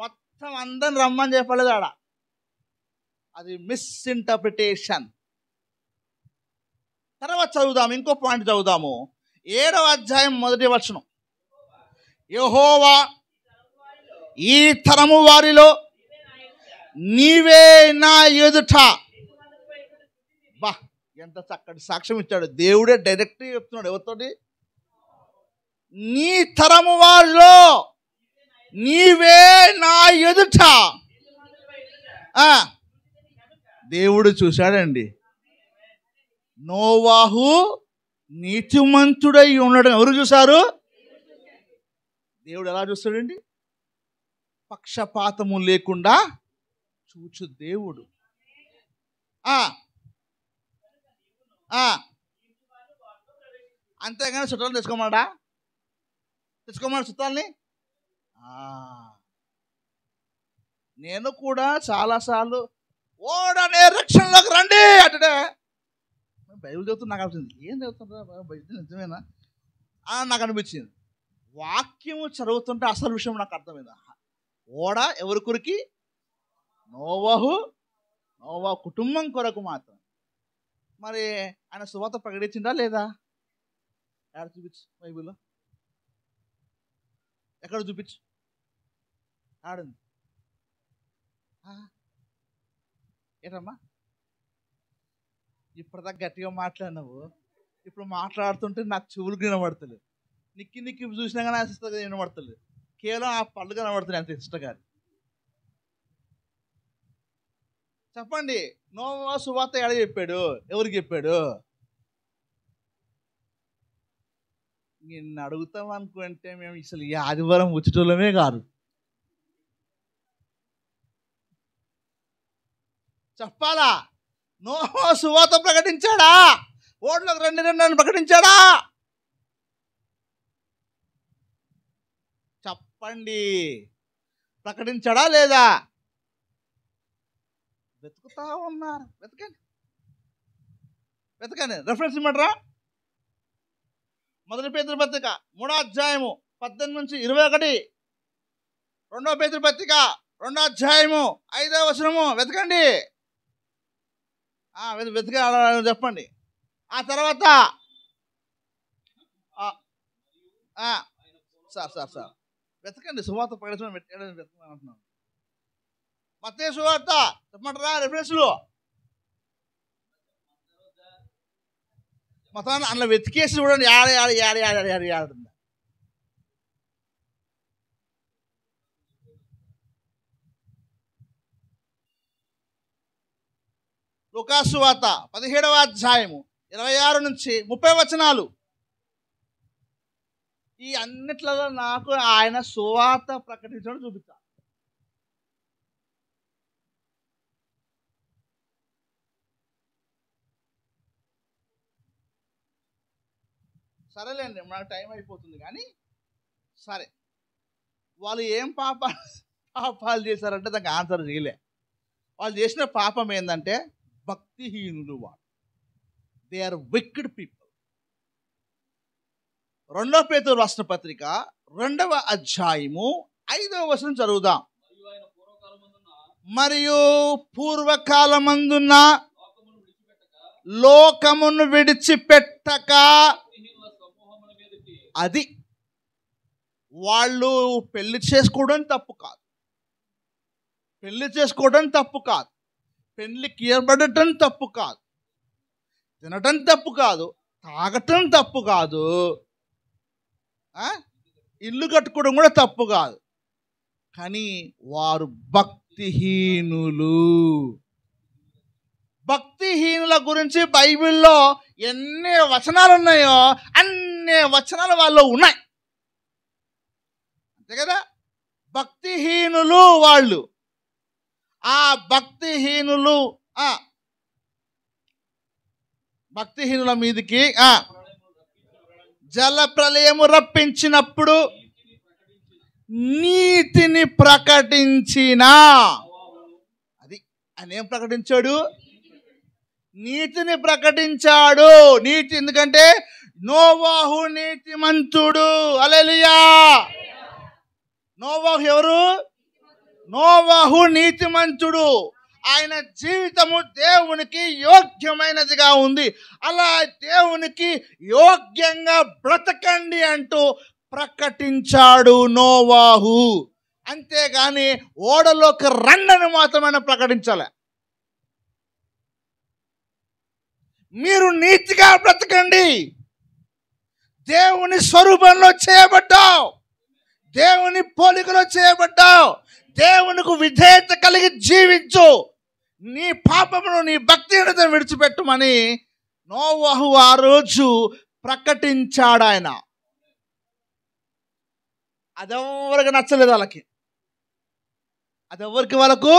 మొత్తం అందరిని రమ్మని చెప్పలేదు ఆడ. అది మిస్ఇంటర్ప్రిటేషన్. తర్వాత చదువుదాము, ఇంకో పాయింట్ చదువుదాము. 7వ అధ్యాయం 1వ వచనం. యెహోవా ఈ తరము వారిలో నీవే నా ఎదుట. బా, ఎంత చక్కటి సాక్ష్యం ఇచ్చాడు దేవుడే. డైరెక్ట్ చెప్తున్నాడు ఎవరితోటి? నీ తరము వారిలో నీవే నా ఎదుట. దేవుడు చూశాడండి, నోవాహు నీతిమంతుడై ఉండడం ఎవరు చూశారు? దేవుడు ఎలా చూస్తాడండి? పక్షపాతము లేకుండా చూచు దేవుడు. అంతేగాని చుట్టాలను తెచ్చుకోమాడా? తెచ్చుకోమన్నాడు చుట్టాలని. నేను కూడా చాలాసార్లు ఓడనే రక్షణలోకి రండి అంటే బైబిల్ చదువుతున్నా నాకు అనిపించింది, ఏం చదువుతుంటా బైబిల్ నిజమేనా నాకు అనిపించింది. వాక్యము చదువుతుంటే అసలు విషయం నాకు అర్థమైంది. ఓడ ఎవరి కొరికి? నోవాహు కుటుంబం కొరకు మాత్రం. మరి ఆయన సువార్త ప్రకటించిందా లేదా? ఎక్కడ చూపించు బైబిల్లో, ఎక్కడ చూపించు. ఆడుంది ఏంటమ్మా ఇప్పటిదాకా గట్టిగా మాట్లాడినావు, ఇప్పుడు మాట్లాడుతుంటే నాకు చెవులు వినబడతలేదు. నిక్కి చూసినా కానీ ఆ సిస్టర్ గారు వినబడతలేదు, కేవలం ఆ పళ్ళు కనబడుతున్నాయి అంతే. సిస్టర్ గారు చెప్పండి, నోవా సువార్త ఎడ చెప్పాడు? ఎవరికి చెప్పాడు? నిన్ను అడుగుతాం అనుకుంటే మేము అసలు ఈ ఆదివారం వచ్చేటోళ్ళమే కాదు. చెప్పాలా? నోవా సువార్త ప్రకటించాడా? ఓట్లకు 2 అని ప్రకటించాడా? చెప్పండి, ప్రకటించాడా లేదా? వెతుకుతా ఉన్నారు. వెతకండి. రెఫరెన్స్ ఇమ్మంటారా? 1 పేతురు పత్రిక 3వ అధ్యాయము 18-21, 2వ పేతురు పత్రిక 2వ అధ్యాయము 5వ వచనము. వెతకండి, వెతిక చెప్పండి. ఆ తర్వాత సార్ వెతకండి, సువార్త ప్రకటించడం పెట్టాడని వెతకమని అంటున్నాను. మత్తయి సువార్త చెప్పమంటారా రెఫరెన్స్లు? మొత్తం అందులో వెతికేసి చూడండి. యాడ లూకాసు సువార్త 17వ అధ్యాయము 26 నుంచి 30 వచనాలు. ఈ అన్నిట్లలో నాకు ఆయన సువార్త ప్రకటించడం చూపిస్తాను. సరేలేండి, మనకు టైం అయిపోతుంది కానీ సరే. వాళ్ళు ఏం పాపాలు చేశారంటే దానికి ఆన్సర్ చేయలే. వాళ్ళు చేసిన పాపం ఏంటంటే భక్తిహీనులు. వాళ్ళు దే ఆర్ విక్డ్ పీపుల్. 2 పేతురు రాసిన పత్రిక 2వ అధ్యాయము 5వ వచనం చదువుదాం. మరియు పూర్వకాలమందున్న లోకమును విడిచిపెట్టక, అది వాళ్ళు పెళ్లి చేసుకోవడం తప్పు కాదు, పెళ్లికి ఇవ్వబడటం తప్పు కాదు, తినటం తప్పు కాదు, తాగటం తప్పు కాదు, ఇల్లు కట్టుకోవడం కూడా తప్పు కాదు. కానీ వారు భక్తిహీనుల గురించి బైబిల్లో ఎన్ని వచనాలు ఉన్నాయో అన్ని వచనాలు వాళ్ళు ఉన్నాయి. అంతే కదా? భక్తిహీనులు వాళ్ళు. ఆ భక్తిహీనుల మీదికి జల ప్రళయము రప్పించినప్పుడు నీతిని ప్రకటించిన, అది ఆయన ఏం ప్రకటించాడు? నీతిని ప్రకటించాడు. నీతి ఎందుకంటే నోవాహు నీతిమంతుడు. హల్లెలూయా. నోవాహు ఎవరు? నోవాహు నీతిమంతుడు. ఆయన జీవితము దేవునికి యోగ్యమైనదిగా ఉంది. అలా దేవునికి యోగ్యంగా బ్రతకండి అంటూ ప్రకటించాడు నోవాహు. అంతేగాని ఓడలోకి రండని మాత్రమే ప్రకటించాలి. మీరు నీతిగా బ్రతకండి, దేవుని స్వరూపంలో చేయబడ్డావు, దేవుని పోలికలో చేయబడ్డావు, దేవునికి విధేయత కలిగి జీవించు, నీ పాపమును నీ భక్తిహీనతను విడిచిపెట్టుమని నోవాహు ఆ రోజు ప్రకటించాడు. ఆయన అదెవరికి నచ్చలేదు. వాళ్ళకు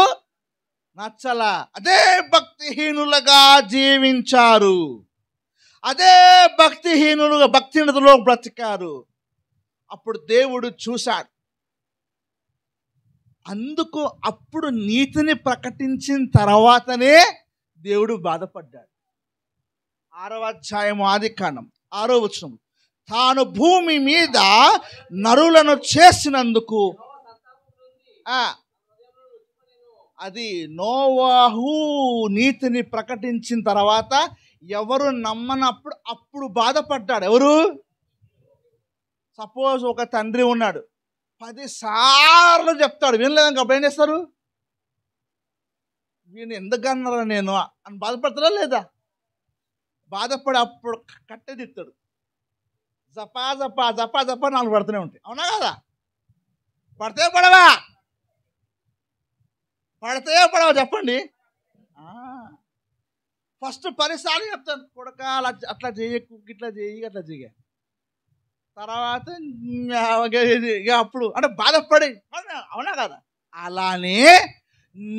నచ్చలా. అదే భక్తిహీనులుగా జీవించారు, అదే భక్తిహీనతలో బ్రతికారు. అప్పుడు దేవుడు చూశాడు. అందుకు అప్పుడు నీతిని ప్రకటించిన తర్వాతనే దేవుడు బాధపడ్డాడు. 6వ అధ్యాయం ఆదికాండం 6వ వచనం, తాను భూమి మీద నరులను చేసినందుకు, అది నోవాహు నీతిని ప్రకటించిన తర్వాత ఎవరు నమ్మనప్పుడు అప్పుడు బాధపడ్డాడు. ఎవరు? సపోజ్ ఒక తండ్రి ఉన్నాడు, 10 సార్లు చెప్తాడు, వినలేదని అప్పుడు ఏం చేస్తారు? వీళ్ళు ఎందుకు అన్నారా నేను అని బాధపడతారా లేదా? బాధపడి అప్పుడు కట్టెదిస్తాడు. జపా జపా జపా జపా 4 పడుతూనే ఉంటాయి. అవునా కదా? పడితే పడవా చెప్పండి. ఫస్ట్ 10 సార్లు చెప్తాను, కొడక అట్లా చేయకు, ఇట్లా చేయి, అట్లా చేయ. తర్వాత అప్పుడు అంటే బాధపడి, అవునా కదా? అలానే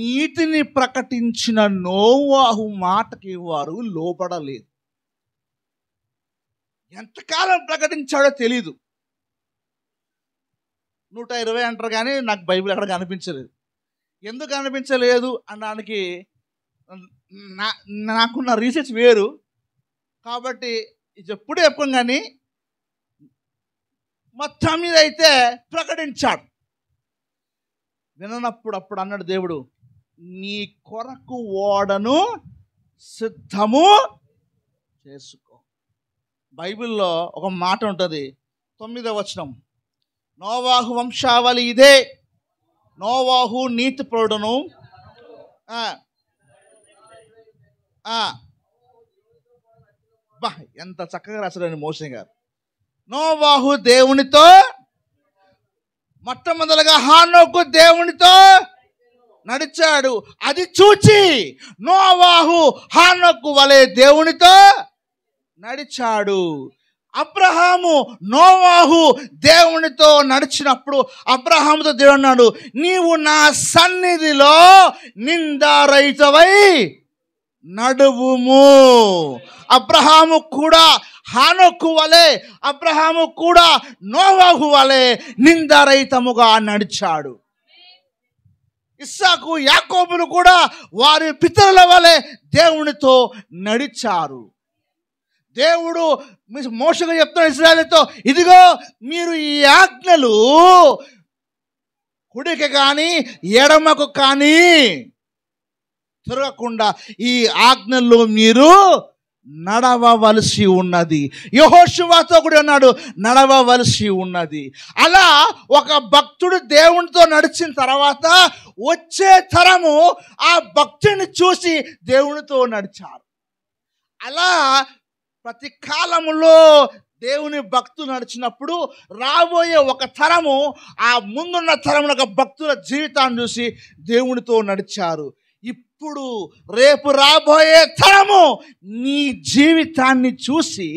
నీతిని ప్రకటించిన నోవాహు మాటకి వారు లోపడలేదు. ఎంతకాలం ప్రకటించాడో తెలీదు. 120 అంటారు కానీ నాకు బైబిల్ ఎక్కడ కనిపించలేదు. ఎందుకు కనిపించలేదు అనడానికి నాకున్న రీసెర్చ్ వేరు కాబట్టి ఇది ఎప్పుడు చెప్పం. కానీ మొత్తం మీద అయితే ప్రకటించాడు. విననప్పుడు అప్పుడు అన్నాడు దేవుడు, నీ కొరకు ఓడను సిద్ధము చేసుకో. బైబిల్లో ఒక మాట ఉంటుంది, 9వ వచనం, నోవాహు వంశావళి ఇదే, నోవాహు నీతిపరుడును ఆ, ఆ. బా, ఎంత చక్కగా రాశారండి మోషే గారు. నోవాహు దేవునితో, మొట్టమొదలుగా హానోకు దేవునితో నడిచాడు. అది చూచి నోవాహు హానోకు వలె దేవునితో నడిచాడు. అబ్రహాము నోవాహు దేవునితో నడిచినప్పుడు అబ్రహాముతో దేవుడు అన్నాడు, నీవు నా సన్నిధిలో నిందారహితవై నడువుము. అబ్రహాము కూడా హానోకు వలె, అబ్రహాము కూడా నోవాహు వలె నిందారహితముగా నడిచాడు. ఇస్సాకు యాకోబులు కూడా వారి పితరుల వలె దేవునితో నడిచారు. దేవుడు మోషేగా చెప్తాడు ఇశ్రాయేలుతో, ఇదిగో మీరు ఈ ఆజ్ఞలు కుడికి కానీ ఎడమకు కానీ తిరగకుండా ఈ ఆజ్ఞల్లో మీరు నడవవలసి ఉన్నది. యెహోషువతో కూడా అన్నాడు, నడవవలసి ఉన్నది. అలా ఒక భక్తుడు దేవునితో నడిచిన తర్వాత వచ్చే తరము ఆ భక్తుని చూసి దేవునితో నడిచారు. అలా ప్రతి కాలములో దేవుని భక్తులు నడిచినప్పుడు రాబోయే ఒక తరము ఆ ముందున్న తరమున ఒక భక్తుల జీవితాన్ని చూసి దేవునితో నడిచారు. ఇప్పుడు రేపు రాబోయే తరము నీ జీవితాన్ని చూసి,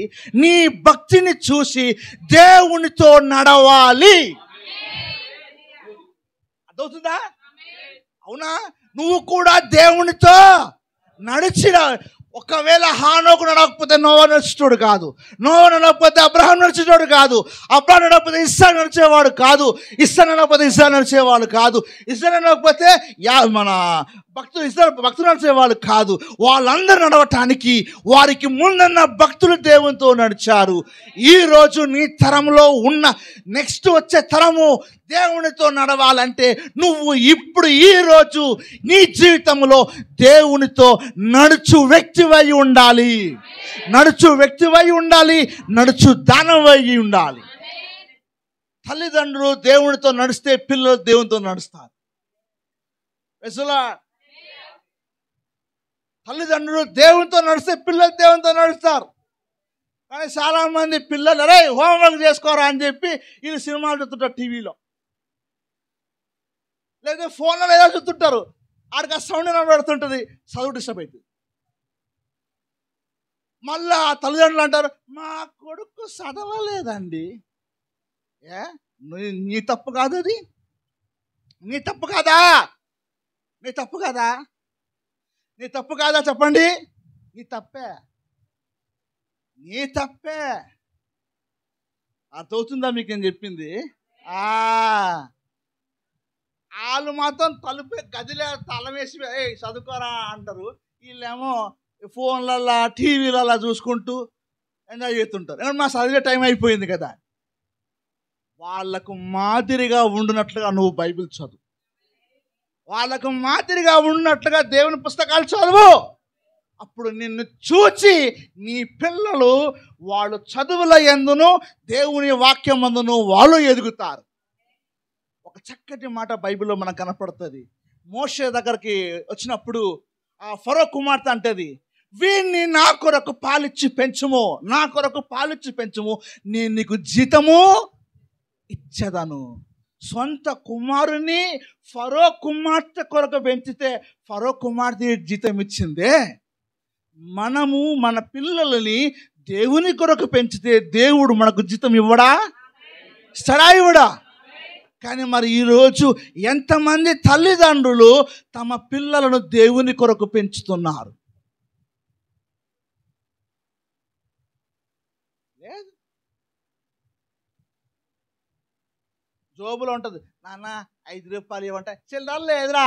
నీ భక్తిని చూసి దేవునితో నడవాలి. అర్థమవుతుందా? అవునా? నువ్వు కూడా దేవునితో నడిచిన, ఒకవేళ హానోకు నడవకపోతే నోవా నడిచేటోడు కాదు, నోవా నడవకపోతే అబ్రహాం నడిచేటోడు కాదు, అబ్రహాం నడవకపోతే ఇస్సాకు నడిచేవాడు కాదు, ఇస్సాకు నడవకపోతే ఇస్సాకు నడిచేవాడు కాదు, ఇస్సాకు నడవకపోతే మన భక్తులు నడిచేవాళ్ళు కాదు. వాళ్ళందరూ నడవటానికి వారికి ముందున్న భక్తులు దేవునితో నడిచారు. ఈరోజు నీ తరంలో ఉన్న నెక్స్ట్ వచ్చే తరము దేవునితో నడవాలంటే నువ్వు ఇప్పుడు ఈరోజు నీ జీవితంలో దేవునితో నడుచు వ్యక్తివై ఉండాలి, నడుచు వ్యక్తివై ఉండాలి, నడుచు దానవై ఉండాలి. తల్లిదండ్రులు దేవునితో నడిస్తే పిల్లలు దేవునితో నడుస్తారు. తల్లిదండ్రులు దేవునితో నడిస్తే పిల్లలు దేవునితో నడుస్తారు. కానీ చాలామంది పిల్లలు అరే హోంవర్క్ చేసుకోరా అని చెప్పి వీళ్ళు సినిమాలు చూస్తుంటారు, టీవీలో లేదా ఫోన్లో ఏదో చూస్తుంటారు. ఆడికి ఆ సౌండ్ పెడుతుంటుంది, చదువు డిస్టర్బ్ అవుతుంది. మళ్ళా తల్లిదండ్రులు అంటారు, మా కొడుకు చదవలేదండి. నీ తప్పు కాదు, అది నీ తప్పు కాదా? నీ తప్పు కాదా? నీ తప్పు కాదా? చెప్పండి. నీ తప్పే, నీ తప్పే. అర్థమవుతుందా మీకు ఏం చెప్పింది? వాళ్ళు మాత్రం తలుపే గదిలే తలం వేసి చదువుకోరా అంటారు. వీళ్ళేమో ఫోన్లల్లో టీవీలలో చూసుకుంటూ ఎంజాయ్ చేస్తుంటారు. మా చదివే టైం అయిపోయింది కదా. వాళ్ళకు మాదిరిగా ఉండునట్లుగా నువ్వు బైబిల్ చదువు, వాళ్ళకు మాదిరిగా ఉన్నట్లుగా దేవుని పుస్తకాలు చదువు. అప్పుడు నిన్ను చూచి నీ పిల్లలు వాళ్ళు చదువుల యందును దేవుని వాక్యం అందును వాళ్ళు ఎదుగుతారు. ఒక చక్కటి మాట బైబిల్లో మనకు కనపడుతుంది. మోషే దగ్గరికి వచ్చినప్పుడు ఆ ఫరో కుమార్తె అంటది, వీడిని నా కొరకు పాలిచ్చి పెంచుము, నా కొరకు పాలిచ్చి పెంచుము, నేను నీకు జీతము ఇచ్చేదను. సొంత కుమారుని ఫరో కుమార్తె కొరకు పెంచితే ఫరో కుమార్తె జీతం ఇచ్చిందే, మనము మన పిల్లలని దేవుని కొరకు పెంచితే దేవుడు మనకు జీతం ఇవ్వడా? ఇస్తాడా? ఇవ్వడా? కానీ మరి ఈరోజు ఎంతమంది తల్లిదండ్రులు తమ పిల్లలను దేవుని కొరకు పెంచుతున్నారు? లేదు. జోబులో ఉంటుంది, నాన్న 5 రూపాయలు ఇవ్వంటే చిల్లర లేదురా,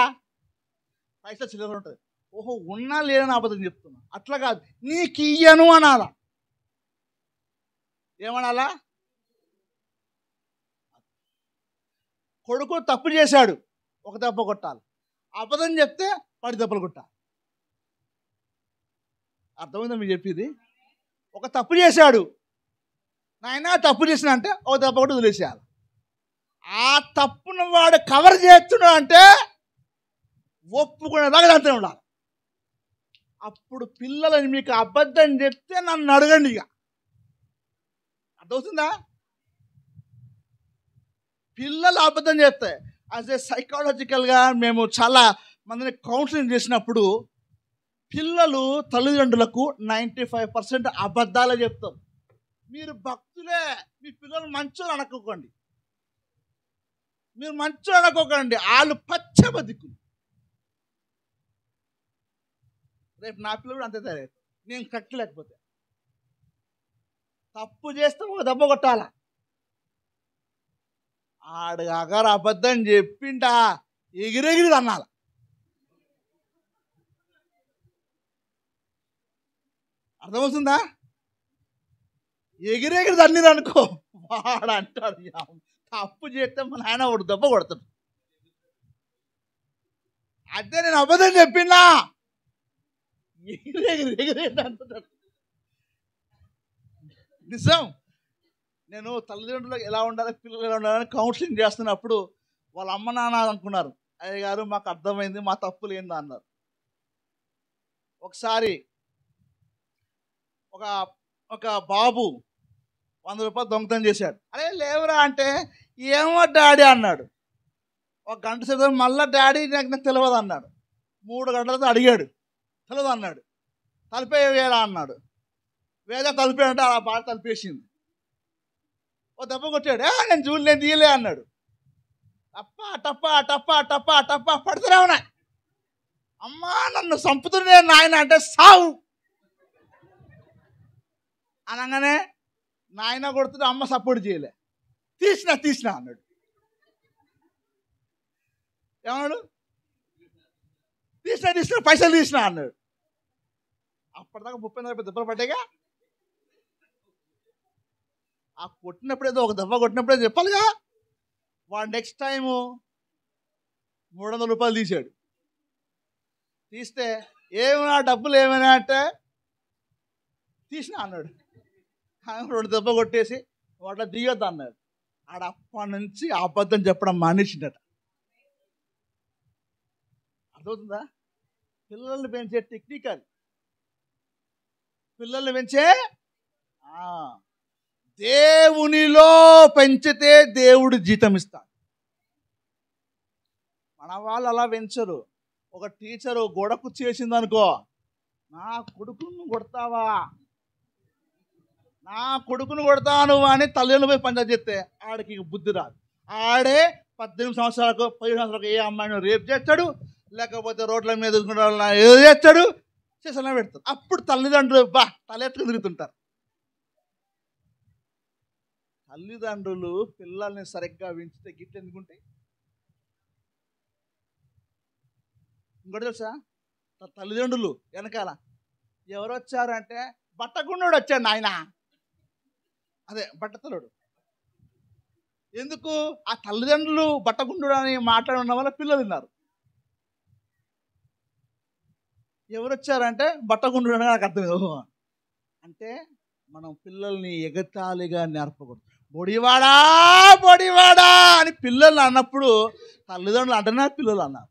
పైసా చిల్లర ఉంటుంది. ఓహో, ఉన్నా లేదని అబద్ధం చెప్తున్నా. అట్లా కాదు, నీకు ఇయ్యను అనాలా. ఏమనాలా? కొడుకు తప్పు చేశాడు, ఒక దెబ్బ కొట్టాలి. అబద్ధం చెప్తే 10 దెబ్బలు కొట్టాలి. అర్థమైందా మీరు చెప్పేది? ఒక తప్పు చేశాడు, నాయన తప్పు చేసిన అంటే ఒక దెబ్బ కొట్టి వదిలేసేయాలి. ఆ తప్పును వాడు కవర్ చేస్తున్నాడు అంటే ఒప్పుకునేదాకా అంతే ఉండాలి. అప్పుడు పిల్లలని మీకు అబద్ధం చెప్తే నన్ను అడగండి. ఇక అర్థమవుతుందా? పిల్లలు అబద్ధం చెప్తే అదే సైకాలజికల్గా మేము చాలా మందిని కౌన్సిలింగ్ చేసినప్పుడు పిల్లలు తల్లిదండ్రులకు 95% అబద్ధాలే చెప్తారు. మీరు భక్తులే, మీ పిల్లలు మంచోళ్ళు అనుకోకండి, మీరు మంచోళ్ళు అనుకోకండి, వాళ్ళు పచ్చబదిక్కులు. రేపు నా పిల్లలు కూడా అంతే తయారు, నేను కట్టలేకపోతే తప్పు చేస్తే ఒక దెబ్బ కొట్టాలా. ఆడు అగారు అబద్ధం చెప్పింటా ఎగిరెగిరి అన్నాల. అర్థమవుతుందా? ఎగిరెగిరి తన్నీరు అనుకో, వాడు అంటాడు తప్పు చేస్తే మన ఆయన ఒకటి దెబ్బ కొడతాడు. అదే నేను అబద్ధం చెప్పినా ఎగిరెగిరి అంటున్నాడు. నిజం. నేను తల్లిదండ్రులకు ఎలా ఉండాలి, పిల్లలు ఎలా ఉండాలని కౌన్సిలింగ్ చేస్తున్నప్పుడు వాళ్ళ అమ్మ నాన్న అనుకున్నారు, అయ్య గారు మాకు అర్థమైంది, మా తప్పులు ఏందా అన్నారు. ఒకసారి ఒక బాబు 100 రూపాయలు దొంగతనం చేశాడు. అరే లేవురా అంటే ఏమో డాడీ అన్నాడు. ఒక గంట సేపు మళ్ళీ డాడీ నాకు తెలియదు అన్నాడు. 3 గంటలతో అడిగాడు, తెలియదు అన్నాడు. తలిపేవేరా అన్నాడు. వేద తలిపేయంటే అలా బాగా తలిపేసింది. ఓ దెబ్బ కొట్టాడు. నేను చూడలేదు, తీయలే అన్నాడు. టప్పా టప్పా టప్పా టప్పా టప్పా పడుతున్నా ఉన్నాయి. అమ్మా నన్ను చంపుతున్నా నాయన అంటే సావు అనగానే నాయన కొడుతుంటే అమ్మ సపోర్ట్ చేయలే. తీసినా అన్నాడు. ఏమన్నాడు? తీసినా పైసలు తీసినా అన్నాడు. అప్పటిదాకా 30 దెబ్బలు పడ్డాయిగా. ఆ కొట్టినప్పుడు ఏదో ఒక దెబ్బ కొట్టినప్పుడే చెప్పాలిగా. వాడు నెక్స్ట్ టైము 300 రూపాయలు తీశాడు. తీస్తే ఏమైనా డబ్బులు ఏమైనా అంటే తీసినా అన్నాడు. 2 దెబ్బ కొట్టేసి వాటిలో దిగొద్దు అన్నాడు. ఆడప్పటి నుంచి అబద్ధం చెప్పడం మానేసిందట. అర్థమవుతుందా? పిల్లల్ని పెంచే టెక్నిక్ అది. పిల్లల్ని పెంచే దేవునిలో పెంచితే దేవుడు జీతం ఇస్తాడు. మన వాళ్ళు అలా పెంచరు. ఒక టీచరు గోడకు చేసిందనుకో, నా కొడుకును కొడతావా, నా కొడుకును కొడతాను అని తల్లిని పోయి పంచాయతీ చేస్తే ఆడికి బుద్ధి రాదు. ఆడే 18 సంవత్సరాలకు 15 సంవత్సరాలకు ఏ అమ్మాయిని రేపు చేస్తాడు, లేకపోతే రోడ్ల మీద ఏదో చేస్తాడు, చేసలా పెడతాడు. అప్పుడు తల్లిదండ్రులు తలెత్తుకు తిరుగుతుంటారు. తల్లిదండ్రులు పిల్లల్ని సరిగ్గా పెంచితే గిట్లు ఎందుకుంటాయి? ఇంకోటి తెలుసా, తల్లిదండ్రులు వెనకాల ఎవరు వచ్చారంటే బట్టగుండోడు వచ్చాడు నాయన, అదే బట్టతలుడు. ఎందుకు? ఆ తల్లిదండ్రులు బట్టగుండోడు అని మాట్లాడడం వల్ల పిల్లలు ఉన్నారు. ఎవరు వచ్చారంటే బట్టగుండోడు అని నాకు అర్థం. అంటే మనం పిల్లల్ని ఎగతాళిగా నేర్పకూడదు. బొడివాడా బొడివాడా అని పిల్లలు అన్నప్పుడు తల్లిదండ్రులు అంటున్నారు, పిల్లలు అన్నారు.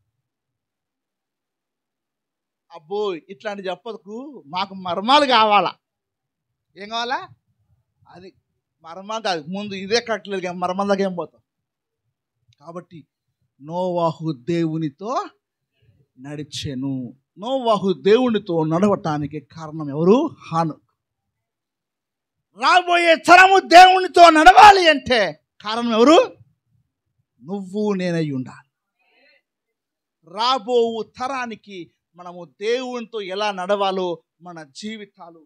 అబ్బో ఇట్లాంటి చెప్పకు, మాకు మర్మాలు కావాలా. ఏం కావాలా? అది మర్మం కాదు, ముందు ఇదే కట్టలేదు, మర్మం దాకా ఏం పోతాం. కాబట్టి నోవాహు దేవునితో నడిచెను. నోవాహు దేవునితో నడవటానికి కారణం ఎవరు? హాను. రాబోయే తరము దేవునితో నడవాలి అంటే కారణం ఎవరు? నువ్వు నేనై ఉండాలి. రాబో తరానికి మనము దేవునితో ఎలా నడవాలో మన జీవితాలు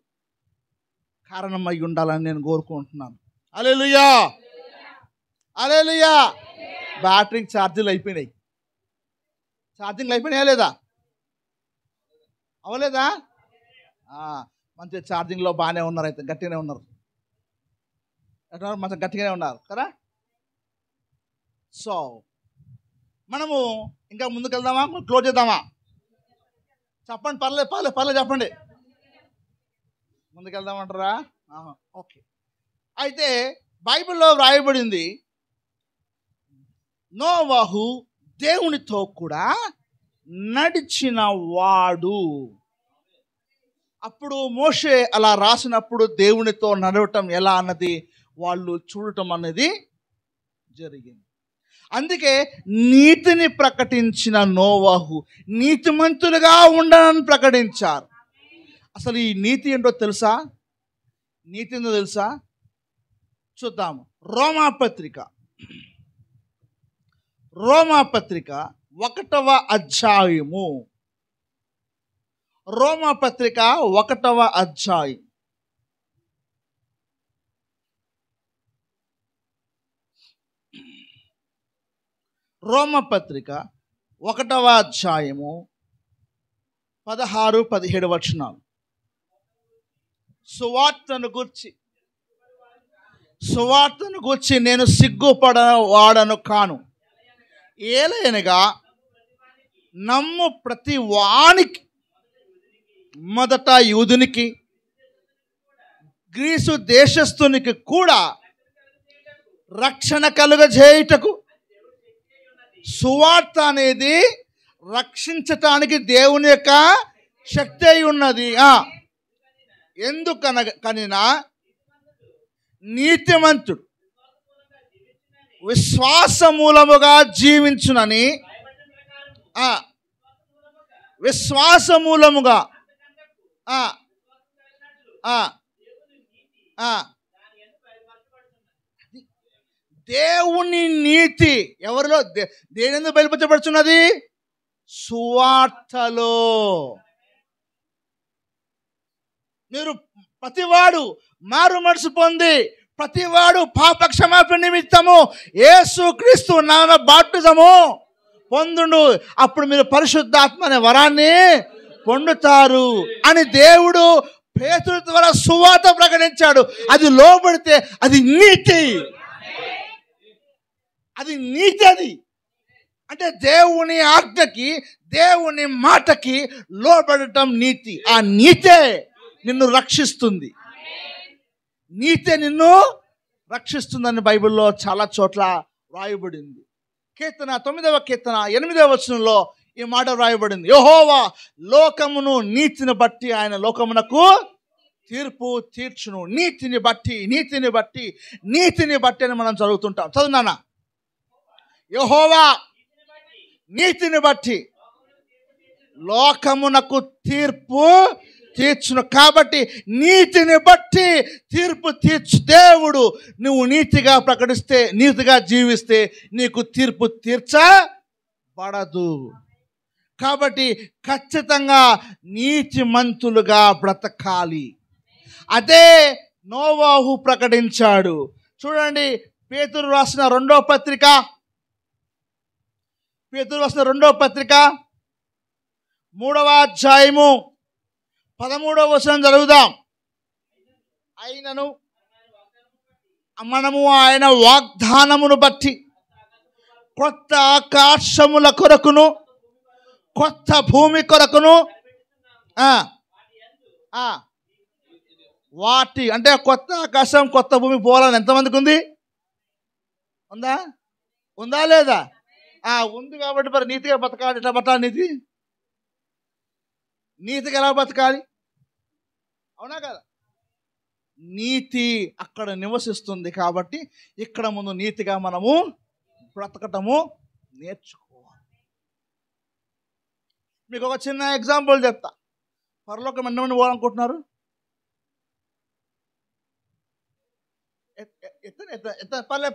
కారణమై ఉండాలని నేను కోరుకుంటున్నాను. హల్లెలూయా, హల్లెలూయా. బ్యాటరీ ఛార్జీలు అయిపోయినాయి. ఛార్జింగ్లు అయిపోయినాయా లేదా? అవలేదా? మంచి ఛార్జింగ్లో బాగానే ఉన్నారు, అయితే గట్టిగానే ఉన్నారు, మంచి గట్టిగానే ఉన్నారు కదా. సో మనము ఇంకా ముందుకు వెళ్దామా, క్లోజ్ చేద్దామా? చెప్పండి, పర్లేదు చెప్పండి. ముందుకెళ్దామంటారా? ఓకే. అయితే బైబిల్లో వ్రాయబడింది, నోవాహు దేవునితో కూడా నడిచిన వాడు. అప్పుడు మోషే అలా రాసినప్పుడు దేవునితో నడవటం ఎలా అన్నది వాళ్ళు చూడటం అనేది జరిగింది. అందుకే నీతిని ప్రకటించిన నోవాహు నీతిమంతులుగా ఉండనని ప్రకటించారు. అసలు ఈ నీతి ఏంటో తెలుసా? నీతి ఏంటో తెలుసా? చూద్దాము. రోమాపత్రిక 1వ అధ్యాయము. రోమాపత్రిక 1వ అధ్యాయం. రోమపత్రిక 1వ అధ్యాయము 16-17 వచనాలు. సువార్తను గూర్చి నేను సిగ్గుపడవాడను కాను. ఏలయనగా నమ్ము ప్రతి వానికి, మొదట యూదునికి గ్రీసు దేశస్థునికి కూడా రక్షణ కలుగజేయుటకు సువార్త అనేది రక్షించటానికి దేవుని యొక్క శక్తి అయి ఉన్నది. ఎందుకనగా నీతిమంతుడు విశ్వాసమూలముగా జీవించునని, విశ్వాసమూలముగా దేవుని నీతి ఎవరిలో, దేనిలో బయలుపరచబడుచున్నది? సువార్తలో. మీరు ప్రతివాడు మారు మనసు పొంది, ప్రతివాడు పాప క్షమాపణ నిమిత్తము యేసుక్రీస్తు నామమున బాప్తిజము పొందును, అప్పుడు మీరు పరిశుద్ధాత్మ అనే వరాన్ని పొందుతారు అని దేవుడు పేతురు ద్వారా సువార్త ప్రకటించాడు. అది లోబడితే అది నీతి. అది నీతి. అది అంటే దేవుని ఆజ్ఞకి, దేవుని మాటకి లోబడటం నీతి. ఆ నీతే నిన్ను రక్షిస్తుంది. నీతే నిన్ను రక్షిస్తుందని బైబిల్లో చాలా చోట్ల రాయబడింది. కీర్తన 9వ కీర్తన 8వ వచనంలో ఈ మాట రాయబడింది. యెహోవా లోకమును నీతిని బట్టి ఆయన లోకమునకు తీర్పు తీర్చును. నీతిని బట్టి అని మనం చదువుతుంటాం. చదువునానా? యెహోవా నీతిని బట్టి లోకమునకు తీర్పు తీర్చును. కాబట్టి నీతిని బట్టి తీర్పు తీర్చు దేవుడు. నువ్వు నీతిగా ప్రకటిస్తే, నీతిగా జీవిస్తే నీకు తీర్పు తీర్చబడదు. కాబట్టి ఖచ్చితంగా నీతిమంతులుగా బ్రతకాలి. అదే నోవాహు ప్రకటించాడు. చూడండి, పేతురు రాసిన రెండవ పత్రిక 3వ అధ్యాయము 13వ వచనం చదువుదాం. అయినను మనము ఆయన వాగ్దానమును బట్టి కొత్త ఆకాశముల కొరకును కొత్త భూమి కొరకును వాటి అంటే కొత్త ఆకాశం కొత్త భూమి పోవాలని ఎంతమందికి ఉంది? ఉందా లేదా? ఉంది. కాబట్టి మరి నీతిగా బతకాలి. ఎట్లా బతకాలి? నీతిగా ఎలా బతకాలి? అవునా కదా? నీతి అక్కడ నివసిస్తుంది. కాబట్టి ఇక్కడ ముందు నీతిగా మనము బ్రతకటము నేర్చుకోవాలి. మీకు ఒక చిన్న ఎగ్జాంపుల్ చెప్తా. పరలోకం ఎంతమంది పోవాలనుకుంటున్నారు? పర్లే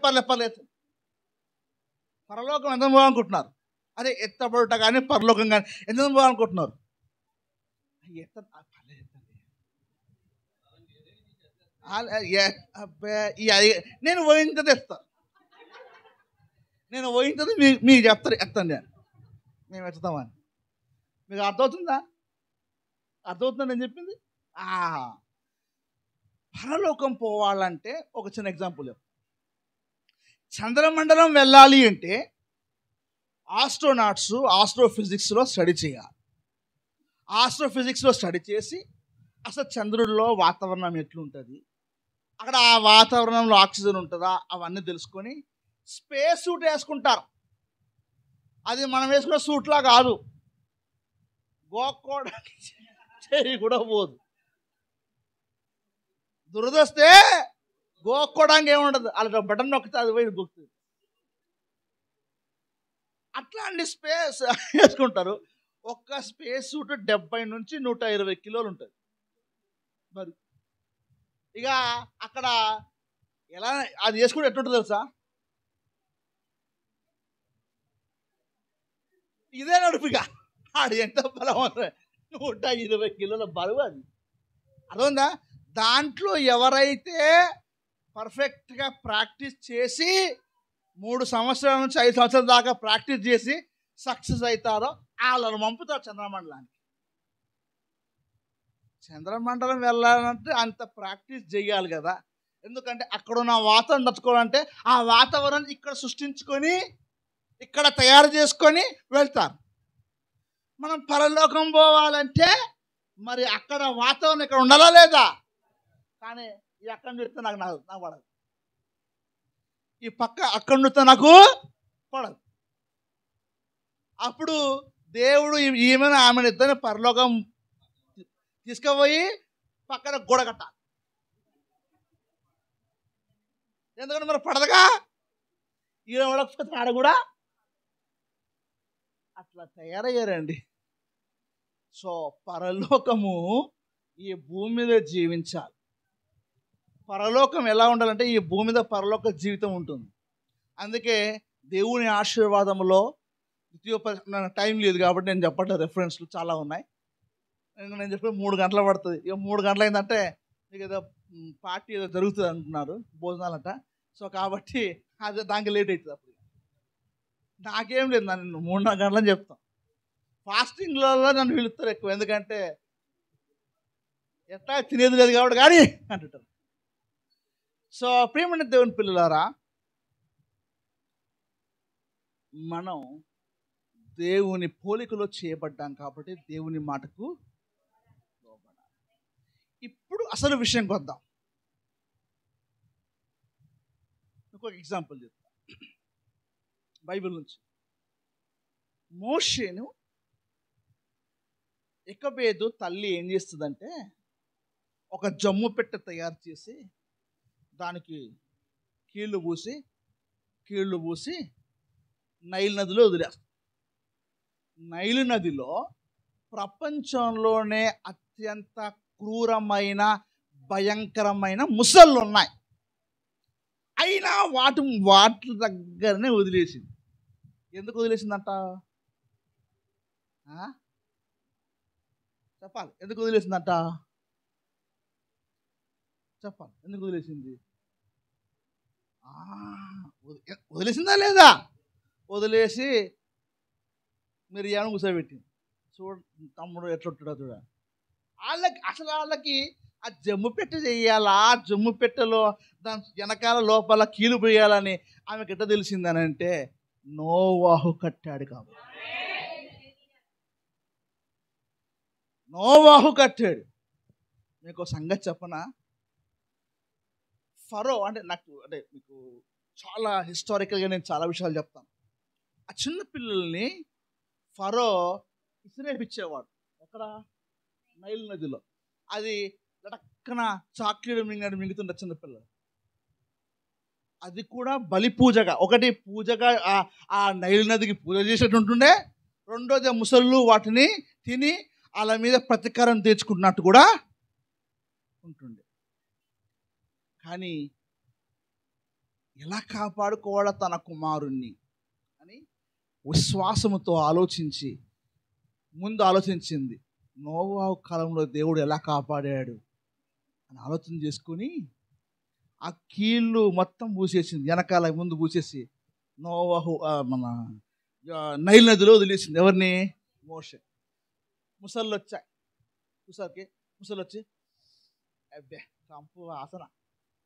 పరలోకం ఎంతమంది పోవాలనుకుంటున్నారు? అదే ఎత్తబడుట కానీ పరలోకం కానీ ఎంతమంది పోవాలనుకుంటున్నారు? నేను పోయించది ఎత్తాను. నేను పోయించది మీకు చెప్తారు ఎత్తాను. మేము ఎత్తుతామని మీకు అర్థమవుతుందా? అర్థమవుతుందా నేను చెప్పింది? పరలోకం పోవాలంటే ఒక చిన్న ఎగ్జాంపుల్. చంద్రమండలం వెళ్ళాలి అంటే ఆస్ట్రోనాట్స్ ఆస్ట్రోఫిజిక్స్లో స్టడీ చేయాలి. ఆస్ట్రోఫిజిక్స్లో స్టడీ చేసి అసలు చంద్రుడిలో వాతావరణం ఎట్లుంటుంది, అక్కడ ఆ వాతావరణంలో ఆక్సిజన్ ఉంటుందా, అవన్నీ తెలుసుకొని స్పేస్ సూట్ వేసుకుంటారు. అది మనం వేసుకునే సూట్లా కాదు. గోక్కోవడానికి చెయ్యి కూడా పోదు. దురదొస్తే గోక్కోవడానికి ఏముండదు, అలా బటన్ నొక్కితే అది పోయి గొక్కుతుంది. అట్లాంటి స్పేస్ వేసుకుంటారు. ఒక్క స్పేస్ సూట్ 70 నుంచి 120 కిలోలు ఉంటుంది. మరి ఇక అక్కడ ఎలా అది వేసుకుంటే ఎట్లుంటుంది తెలుసా? ఇదే నడుపుగా ఆడు ఎంత బలం 120 కిలోల బరువు అది. అర్థమైందా? దాంట్లో ఎవరైతే పర్ఫెక్ట్గా ప్రాక్టీస్ చేసి 3 సంవత్సరాల నుంచి 5 సంవత్సరాల దాకా ప్రాక్టీస్ చేసి సక్సెస్ అవుతారో వాళ్ళని పంపుతారు చంద్రమండలానికి. చంద్రమండలం వెళ్ళాలంటే అంత ప్రాక్టీస్ చేయాలి కదా. ఎందుకంటే అక్కడ ఉన్న వాతావరణం తట్టుకోవాలంటే ఆ వాతావరణం ఇక్కడ సృష్టించుకొని ఇక్కడ తయారు చేసుకొని వెళ్తారు. మనం పరలోకం పోవాలంటే మరి అక్కడ వాతావరణం ఇక్కడ ఉండాలా లేదా? కానీ ఈ అక్కడ చూస్తే నాకు పడదు, ఈ పక్క అక్కడ చూస్తే నాకు పడదు. అప్పుడు దేవుడు ఈమెను ఆమెను ఇద్దరిని పరలోకం తీసుకుపోయి పక్కన గోడ కట్టాలి. ఎందుకంటే మరి పడదుగా, ఈయన ఉండకపోతే ఆడ కూడా అట్లా తయారయ్యారండి. సో పరలోకము ఈ భూమి మీద జీవించాలి. పరలోకం ఎలా ఉండాలంటే ఈ భూమి మీద పరలోక జీవితం ఉంటుంది. అందుకే దేవుని ఆశీర్వాదంలో టైం లేదు కాబట్టి నేను చెప్పట్లేదు, రెఫరెన్స్లు చాలా ఉన్నాయి. నేను చెప్పే 3 గంటలు పడుతుంది. ఇక 3 గంటలు అయిందంటే మీకు ఏదో పార్టీ ఏదో జరుగుతుంది అంటున్నారు, భోజనాలంట. సో కాబట్టి అది దానికి లేట్ అవుతుంది. అప్పుడు నాకేం లేదు, నన్ను 3-4 గంటలని చెప్తాను. ఫాస్టింగ్లలో నన్ను పిలుస్తారు ఎక్కువ, ఎందుకంటే ఎట్లా తినేది లేదు కాబట్టి కానీ అంటుంటారు. సో ప్రియమైన దేవుని పిల్లలారా, మనం దేవుని పోలికలో చేయబడ్డాం కాబట్టి దేవుని మాటకు లోబడాలి. ఇప్పుడు అసలు విషయం కొద్దాం. ఇంకొక ఎగ్జాంపుల్ చెప్తా బైబిల్ నుంచి. మోషేను ఎకబేదు తల్లి ఏం చేస్తుందంటే ఒక జమ్ము పెట్టె తయారు చేసి దానికి కీళ్ళు పూసి నైల్ నదిలో వదిలేస్తుంది. నైలు నదిలో ప్రపంచంలోనే అత్యంత క్రూరమైన భయంకరమైన ముసళ్ళు ఉన్నాయి. అయినా వాటి దగ్గరనే వదిలేసింది. ఎందుకు వదిలేసిందంట చెప్పాలి? ఎందుకు వదిలేసిందంట చెప్పాలి? ఎందుకు వదిలేసింది? వదిలేసిందా లేదా? వదిలేసి మీరు ఏమైనా కూర్చోబెట్టింది. తమ్ముడు ఎట్లుంటాడో చూడ. వాళ్ళకి ఆ జమ్ము పెట్టె చెయ్యాలా, ఆ జమ్ము పెట్టెలో దాని వెనకాల లోపల కీలు పోయాలని ఆమెకి ఎట్లా తెలిసిందని అంటే నోవాహు కట్టాడు కాబట్టి. నోవాహు కట్టాడు. మీకు సంగతి చెప్పనా? ఫరో అంటే మీకు చాలా హిస్టారికల్గా నేను చాలా విషయాలు చెప్తాను. ఆ చిన్న పిల్లల్ని ఫరో ఇసిరేపిచ్చేవాడు. ఎక్కడ? నైల్ నదిలో. అది లటక్కన చాక్లెట్ మింగుతుండే చిన్నపిల్లలు. అది కూడా బలి పూజగా, ఒకటి పూజగా ఆ నైల్ నదికి పూజ చేసేట్టు ఉంటుండే. రెండోది ముసళ్ళు వాటిని తిని వాళ్ళ మీద ప్రతీకారం తీర్చుకుంటున్నట్టు కూడా ఉంటుండే. కానీ ఎలా కాపాడుకోవాలో తన కుమారుణ్ణి అని విశ్వాసముతో ఆలోచించింది. నోవాహు కాలంలో దేవుడు ఎలా కాపాడాడు అని ఆలోచన చేసుకుని ఆ కీళ్ళు మొత్తం పూసేసింది, వెనకాల ముందు పూసేసి నోవాహు మన నైల్ నదిలో వదిలేసింది. ఎవరిని? మోషే. ముసళ్ళు వచ్చాయి. ముసళ్ళు వచ్చి అబ్బే కంపు వాసన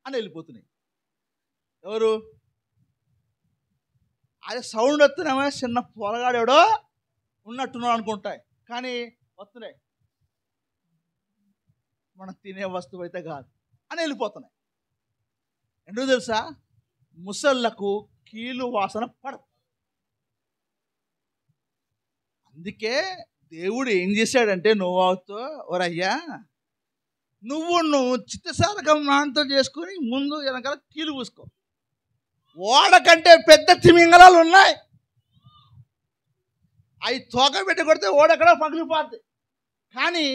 అని వెళ్ళిపోతున్నాయి. ఎవరు? అది సౌండ్ వస్తున్నామో చిన్న పొలగాడేవడో ఉన్నట్టున్నాడు అనుకుంటాయి, కానీ వస్తున్నాయి. మనం తినే వస్తువు అయితే కాదు అని వెళ్ళిపోతున్నాయి. ఎందుకు తెలుసా? ముసళ్ళకు కీలు వాసన పడదు. అందుకే దేవుడు ఏం చేశాడంటే నోవాహుతో, ఓరయ్యా నువ్వు చిత్తసారకం నాన్నతో చేసుకొని ముందు వెనకాల కీలు పూసుకో. ఓడ కంటే పెద్ద తిమింగలాలు ఉన్నాయి, అవి తోక పెట్టి కొడితే ఓడక్కడ పగిలిపోద్ది. కానీ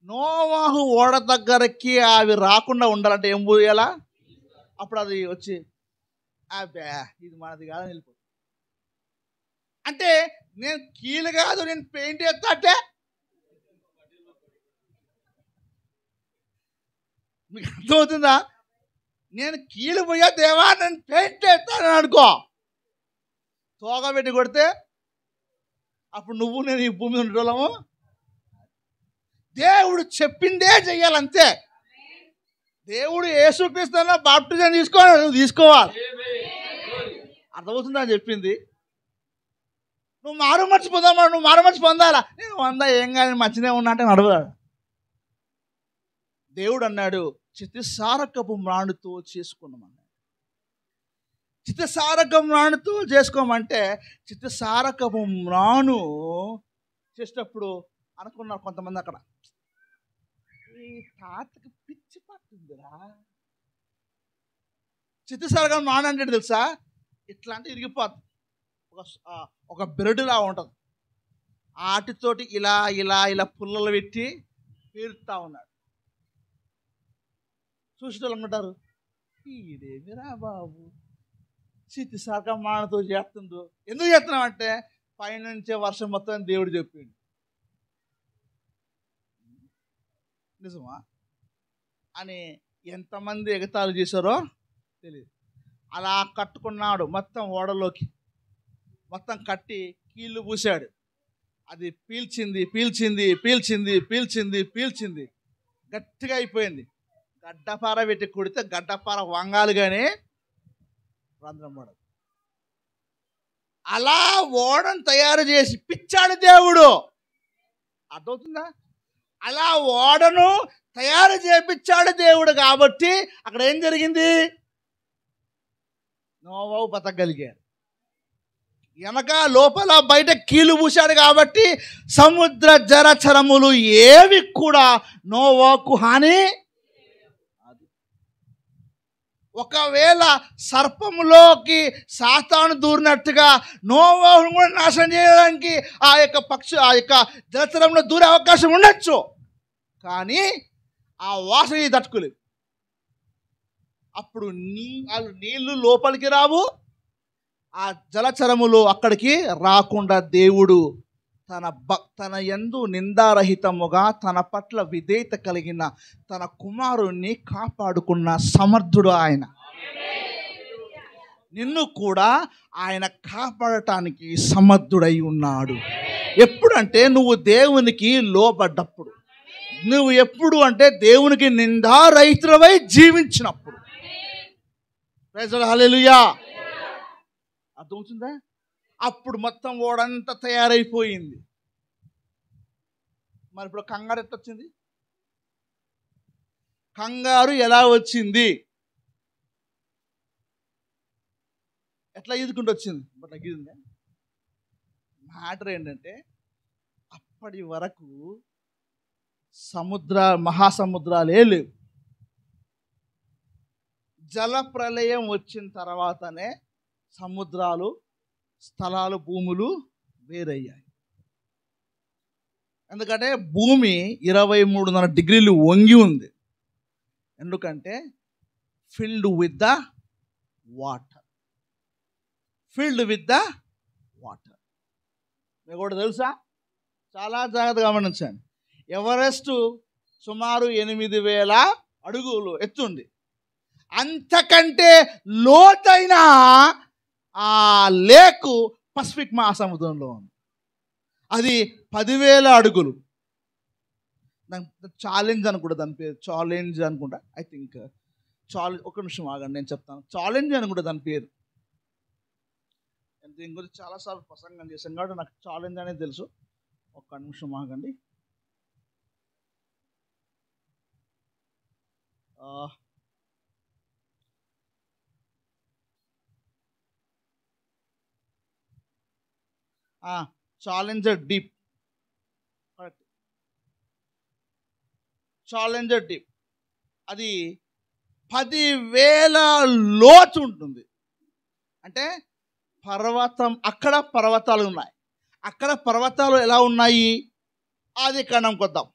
నోవాహు ఓడ దగ్గరకి అవి రాకుండా ఉండాలంటే ఏం పోయాలా? అప్పుడు అది వచ్చి అబ్బా ఇది మనది కాదని వెళ్ళిపోతుంది. అంటే నేను కీలు కాదు, నేను పెయింట్ వేస్తా అంటే మీకు అర్థమవుతుందా? నేను కీలు పోయా దేవా నేను పెయింట్ వేస్తానని అనుకో, తోక పెట్టి కొడితే అప్పుడు నువ్వు నేను ఈ భూమి ఉండటము. దేవుడు చెప్పిందే చెయ్యాలంతే. దేవుడు యేసుక్రీస్తున్న బాప్టిజం నువ్వు తీసుకోవాలి. అర్థమవుతుందా చెప్పింది? నువ్వు మారుమర్చి పొందామా, నువ్వు మారుమర్చి పొందాలా? నేను 100 ఏం కానీ మంచిదే ఉన్నా అంటే నడవదాడు. దేవుడు అన్నాడు చిత్తసారకపు మ్రాణుతో చేసుకున్నామన్నాడు. చిత్తసారకపు మ్రాణుతో చేసుకోమంటే చిత్తసారకపు మ్రాణు చేసేటప్పుడు అనుకున్నారు కొంతమంది, అక్కడ ఈ తాతకి పిచ్చి పట్టిందిరా. చిత్తసారకం మ్రాణు అంటే తెలుసా? ఇట్లా అంటే ఇరిగిపోతుంది, ఒక బెరడులా ఉంటుంది. ఆటితోటి ఇలా ఇలా ఇలా పుల్లలు పెట్టి పేరుతా ఉన్నాడు. చూసేటోళ్ళు అనుకుంటారు ఈడేమిరా బాబు చిత్తసారకం మ్రాణుతో చేస్తుండ్రు. ఎందుకు చేస్తున్నామంటే పైనుంచే వర్షం మొత్తం దేవుడు చెప్పిండు. నిజమా అని ఎంతమంది ఎగతాళి చేశారో తెలియదు. అలా కట్టుకున్నాడు మొత్తం ఓడలోకి, మొత్తం కట్టి కీళ్ళు పూసాడు. అది పీల్చింది పీల్చింది పీల్చింది పీల్చింది పీల్చింది గట్టిగా అయిపోయింది. గడ్డపార పెట్టి కొడితే గడ్డపార వంగాలు కానీ రంధ్రం పడదు. అలా ఓడను తయారు చేసి పిచ్చాడు దేవుడు. అర్థమవుతుందా? అలా ఓడను తయారు చేపించాడు దేవుడు. కాబట్టి అక్కడ ఏం జరిగింది? నోవాహు బతకగలిగాడు. వెనక లోపల బయట కీలు పూశాడు కాబట్టి సముద్ర జలచరములు ఏవి కూడా నోవాహుకు హాని. ఒకవేళ సర్పములోకి సాతాను దూరినట్టుగా నోవాహును కూడా నాశనం చేయడానికి ఆ యొక్క జలచరంలో దూరే అవకాశం ఉండొచ్చు. కానీ ఆ వాసన తట్టుకోలేదు. అప్పుడు నీళ్లు లోపలికి రావు, ఆ జలచరములు అక్కడికి రాకుండా దేవుడు తన యందు నిందారహితముగా తన పట్ల విధేయత కలిగిన తన కుమారుణ్ణి కాపాడుకున్న సమర్థుడు ఆయన. నిన్ను కూడా ఆయన కాపాడటానికి సమర్థుడై ఉన్నాడు. ఎప్పుడంటే నువ్వు దేవునికి లోబడ్డప్పుడు, నువ్వు ఎప్పుడు అంటే దేవునికి నిందారహితుడవై జీవించినప్పుడు. ప్రైజ్ ది లార్డ్, హల్లెలూయా. అర్థమవుతుందా? అప్పుడు మొత్తం ఓడంతా తయారైపోయింది. మరి ఇప్పుడు కంగారు ఎట్లా వచ్చింది? కంగారు ఎలా వచ్చింది? ఎట్లా ఈదుకుంటూ వచ్చింది? బట్ అగ్గింది. మ్యాటర్ ఏంటంటే అప్పటి వరకు మహాసముద్రాలే లేవు. జల ప్రళయం వచ్చిన తర్వాతనే సముద్రాలు, స్థలాలు, భూములు వేరయ్యాయి. ఎందుకంటే భూమి 23.5 డిగ్రీలు వంగి ఉంది. ఎందుకంటే ఫిల్డ్ విత్ ద వాటర్. మీకు కూడా తెలుసా? చాలా జాగ్రత్తగా గమనించండి. ఎవరెస్ట్ సుమారు 8,000 అడుగులు ఎత్తుంది. అంతకంటే లోతైన ఆ లేకు పసిఫిక్ మహాసముద్రంలో ఉంది. అది 10,000 అడుగులు. ఛాలెంజ్ అనుకుంటా, దాని పేరు ఛాలెంజ్ అనుకుంటా. ఐ థింక్ ఒక నిమిషం ఆగండి, నేను చెప్తాను. ఛాలెంజ్ అనుకుంటా దాని పేరు. దీని గురించి చాలాసార్లు ప్రసంగం చేశాను కాబట్టి నాకు ఛాలెంజ్ అనేది తెలుసు. ఒక్క నిమిషం ఆగండి. Challenger deep. Correct. Challenger deep అది 10,000 లోతు ఉంటుంది. అంటే పర్వతం, అక్కడ పర్వతాలు ఉన్నాయి. అక్కడ పర్వతాలు ఎలా ఉన్నాయి? ఆదికాండంకి వద్దాం.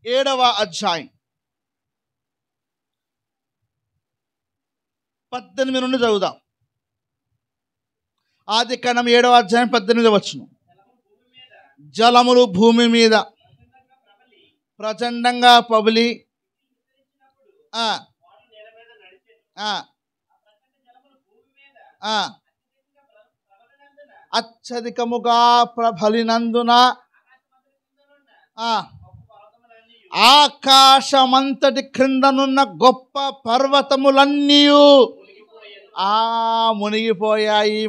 7వ అధ్యాయం 18 నుండి చదువుదాం. ఆదికాండం 7వ అధ్యాయం 18వ వచనం. జలములు భూమి మీద ప్రచండంగా పబలి అత్యధికముగా ప్రబలినందున ఆకాశమంతటి క్రిందనున్న గొప్ప పర్వతములన్నీ మునిగిపోయాయి.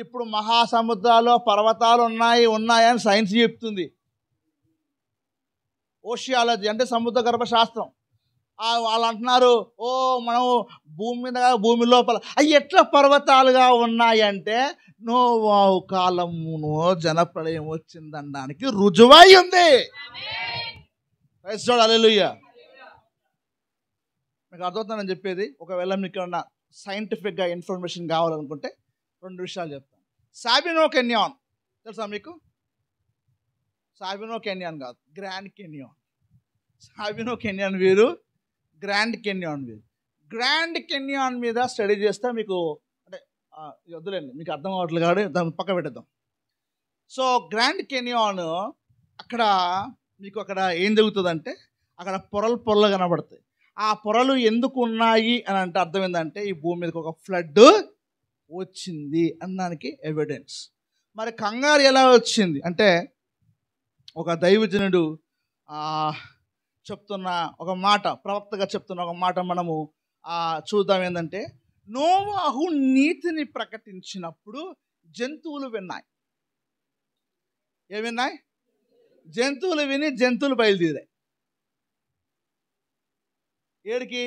ఇప్పుడు మహాసముద్రాల్లో పర్వతాలు ఉన్నాయని సైన్స్ చెప్తుంది. ఓషియాలజీ అంటే సముద్ర గర్భశాస్త్రం. వాళ్ళు అంటున్నారు, మనం భూమి లోపల అవి ఎట్లా పర్వతాలుగా ఉన్నాయంటే నోవాహు కాలమును జలప్రళయం వచ్చిందనడానికి రుజువై ఉంది. హల్లెలూయా. మీకు అర్థమవుతుందని చెప్పేది. ఒకవేళ మీకు ఏమన్నా సైంటిఫిక్గా ఇన్ఫర్మేషన్ కావాలనుకుంటే 2 విషయాలు చెప్తాను. సాబినో కెన్యాన్ తెలుసా మీకు? సాబినో కెన్యాన్ కాదు, గ్రాండ్ కెన్యాన్. సాబినో కెన్యాన్ వేరు, గ్రాండ్ కెన్యాన్ వేరు. గ్రాండ్ కెన్యాన్ మీద స్టడీ చేస్తే మీకు అంటే వద్దులేండి, మీకు అర్థం అవ్వట్లేదు కాబట్టి దాన్ని పక్క పెట్టేద్దాం. సో గ్రాండ్ కెన్యాన్ అక్కడ మీకు అక్కడ ఏం జరుగుతుందంటే అక్కడ పొరలు కనబడతాయి. ఆ పొరలు ఎందుకు ఉన్నాయి అని అంటే అర్థం ఏంటంటే ఈ భూమి మీదకి ఒక ఫ్లడ్ వచ్చింది అన్నానికి ఎవిడెన్స్. మరి కంగారు ఎలా వచ్చింది అంటే ఒక దైవజనుడు చెప్తున్న ఒక మాట, ప్రవక్తగా చెప్తున్న ఒక మాట మనము చూద్దాం. ఏంటంటే నోవాహు నీతిని ప్రకటించినప్పుడు జంతువులు విన్నాయి. ఏమి విన్నాయి? జంతువులు విని జంతువులు బయలుదేరాయి. ఏడికి?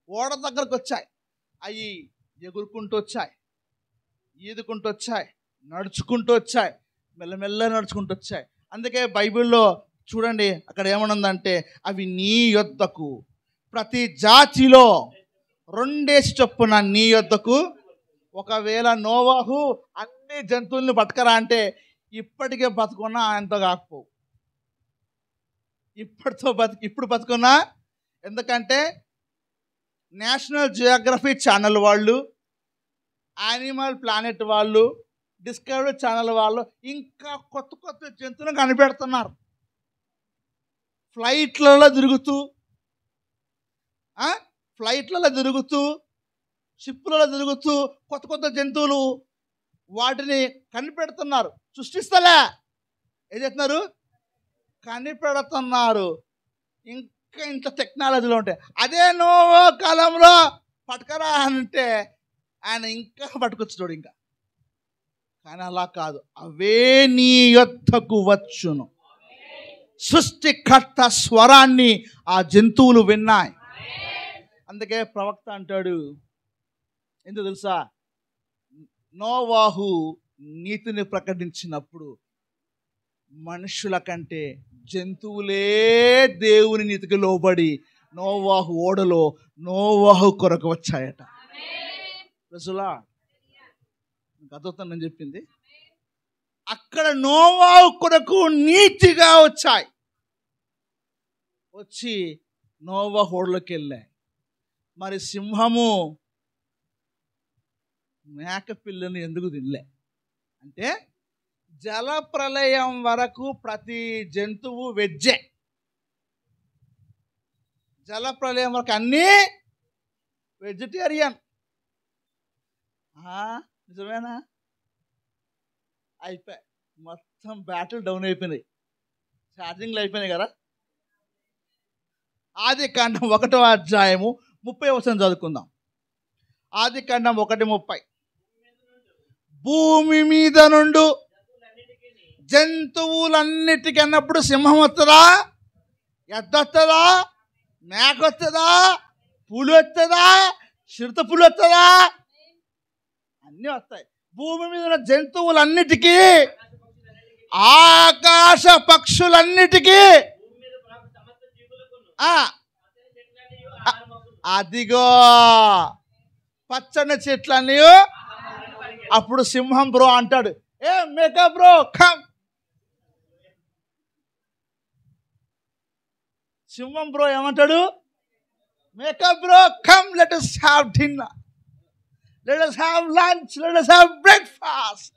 ఓడ దగ్గరకు వచ్చాయి. అవి ఎగురుకుంటూ వచ్చాయి, ఈదుకుంటూ వచ్చాయి, నడుచుకుంటూ వచ్చాయి, మెల్లమెల్ల నడుచుకుంటూ వచ్చాయి. అందుకే బైబిల్లో చూడండి అక్కడ ఏమనుందంటే అవి నీ యొద్దకు ప్రతి జాతిలో 2 చొప్పున నీ యొద్దకు. ఒకవేళ నోవాహు అన్ని జంతువుల్ని బతకరా అంటే ఇప్పటికే బతుకున్నా ఆయనతో కాకపోవు. ఇప్పుడు బతుకున్నా. ఎందుకంటే నేషనల్ జియోగ్రఫీ ఛానల్ వాళ్ళు, యానిమల్ ప్లానెట్ వాళ్ళు, డిస్కవరీ ఛానల్ వాళ్ళు ఇంకా కొత్త కొత్త జంతువులను కనిపెడుతున్నారు. ఫ్లైట్లలో తిరుగుతూ షిప్లలో తిరుగుతూ కొత్త కొత్త జంతువులు వాటిని కనిపెడుతున్నారు. సృష్టిస్తలే, ఏం చేస్తున్నారు? కనిపెడుతున్నారు. ఇంకా ఇంత టెక్నాలజీలో ఉంటాయి. అదే నోవా కాలంలో పట్టుకరా అంటే ఆయన ఇంకా పట్టుకొచ్చుతాడు ఇంకా. కానీ అలా కాదు, అవే నీ యొద్దకు వచ్చును. సృష్టికర్త స్వరాన్ని ఆ జంతువులు విన్నాయి. అందుకే ప్రవక్త అంటాడు, ఎందుకు తెలుసా? నోవాహు నీతిని ప్రకటించినప్పుడు మనుషుల కంటే జంతువులే దేవుని నీతికి లోబడి నోవాహు ఓడలో నోవాహు కొరకు వచ్చాయట. రసులా అర్థవుతుందని చెప్పింది. అక్కడ నోవాహు కొరకు నీతిగా వచ్చి నోవాహు ఓడలోకి వెళ్ళాయి. మరి సింహము మేక పిల్లని ఎందుకు తినలే అంటే జల ప్రళయం వరకు ప్రతి జంతువు వెజ్జే. జల ప్రళయం వరకు అన్నీ వెజిటేరియన్. నిజమేనా? అయిపోయి మొత్తం బ్యాటిల్ డౌన్ అయిపోయినాయి, ఛార్జింగ్లు అయిపోయినాయి కదా. ఆదికాండం 1వ అధ్యాయము 30వ వచనం చదువుకుందాం. ఆదికాండం 1:30. భూమి మీద నుండి జంతువులన్నిటికీ అన్నప్పుడు సింహం వస్తుందా, ఎద్దు వస్తుందా, మేక వస్తుందా, పులి వస్తుందా, చిరుత పులి వస్తుందా? అన్నీ వస్తాయి. భూమి మీద ఉన్న జంతువులన్నిటికీ, ఆకాశ పక్షులన్నిటికీ, అదిగో పచ్చని చెట్లన్నీ. అప్పుడు సింహం బ్రో అంటాడు, ఏ మేకా బ్రో కమ్. సింహం బ్రో ఏమంటాడు, Meka bro come, let us have dinner, let us have lunch, let us have breakfast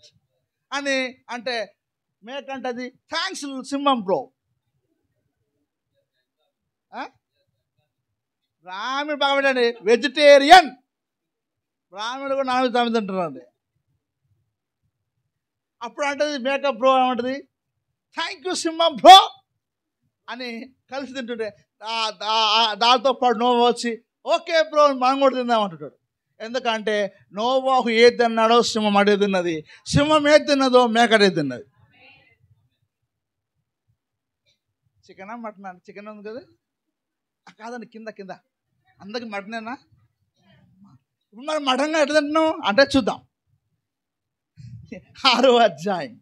అని అంటే మేకంటది థ్యాంక్స్ సింహం బ్రో. బ్రాహ్మణుడు బాగుండండి, వెజిటేరియన్. బ్రాహ్మణుడు కూడా నాన్ వెజ్ తింటున్నారండి. అప్పుడు అంటది మేకప్ బ్రో ఏమంటది, థ్యాంక్ యూ సింహం బ్రో అని కలిసి తింటుంటే దాంతో పాటు నోవా వచ్చి ఓకే బ్రో మనం కూడా తిందామంటుంటాడు. ఎందుకంటే నోవాహు ఏది తిన్నాడో సింహం అడే తిన్నది, సింహం ఏది తిన్నదో మేకడే తిన్నది. చికెనా మటనా? చికెన్ ఉంది కదా, కాదండి కింద కింద అందరికి మటనేనా? ఇప్పుడు మరి మటన్గా ఎట్లా తింటున్నాం అంటే చూద్దాం. 6వ అధ్యాయం.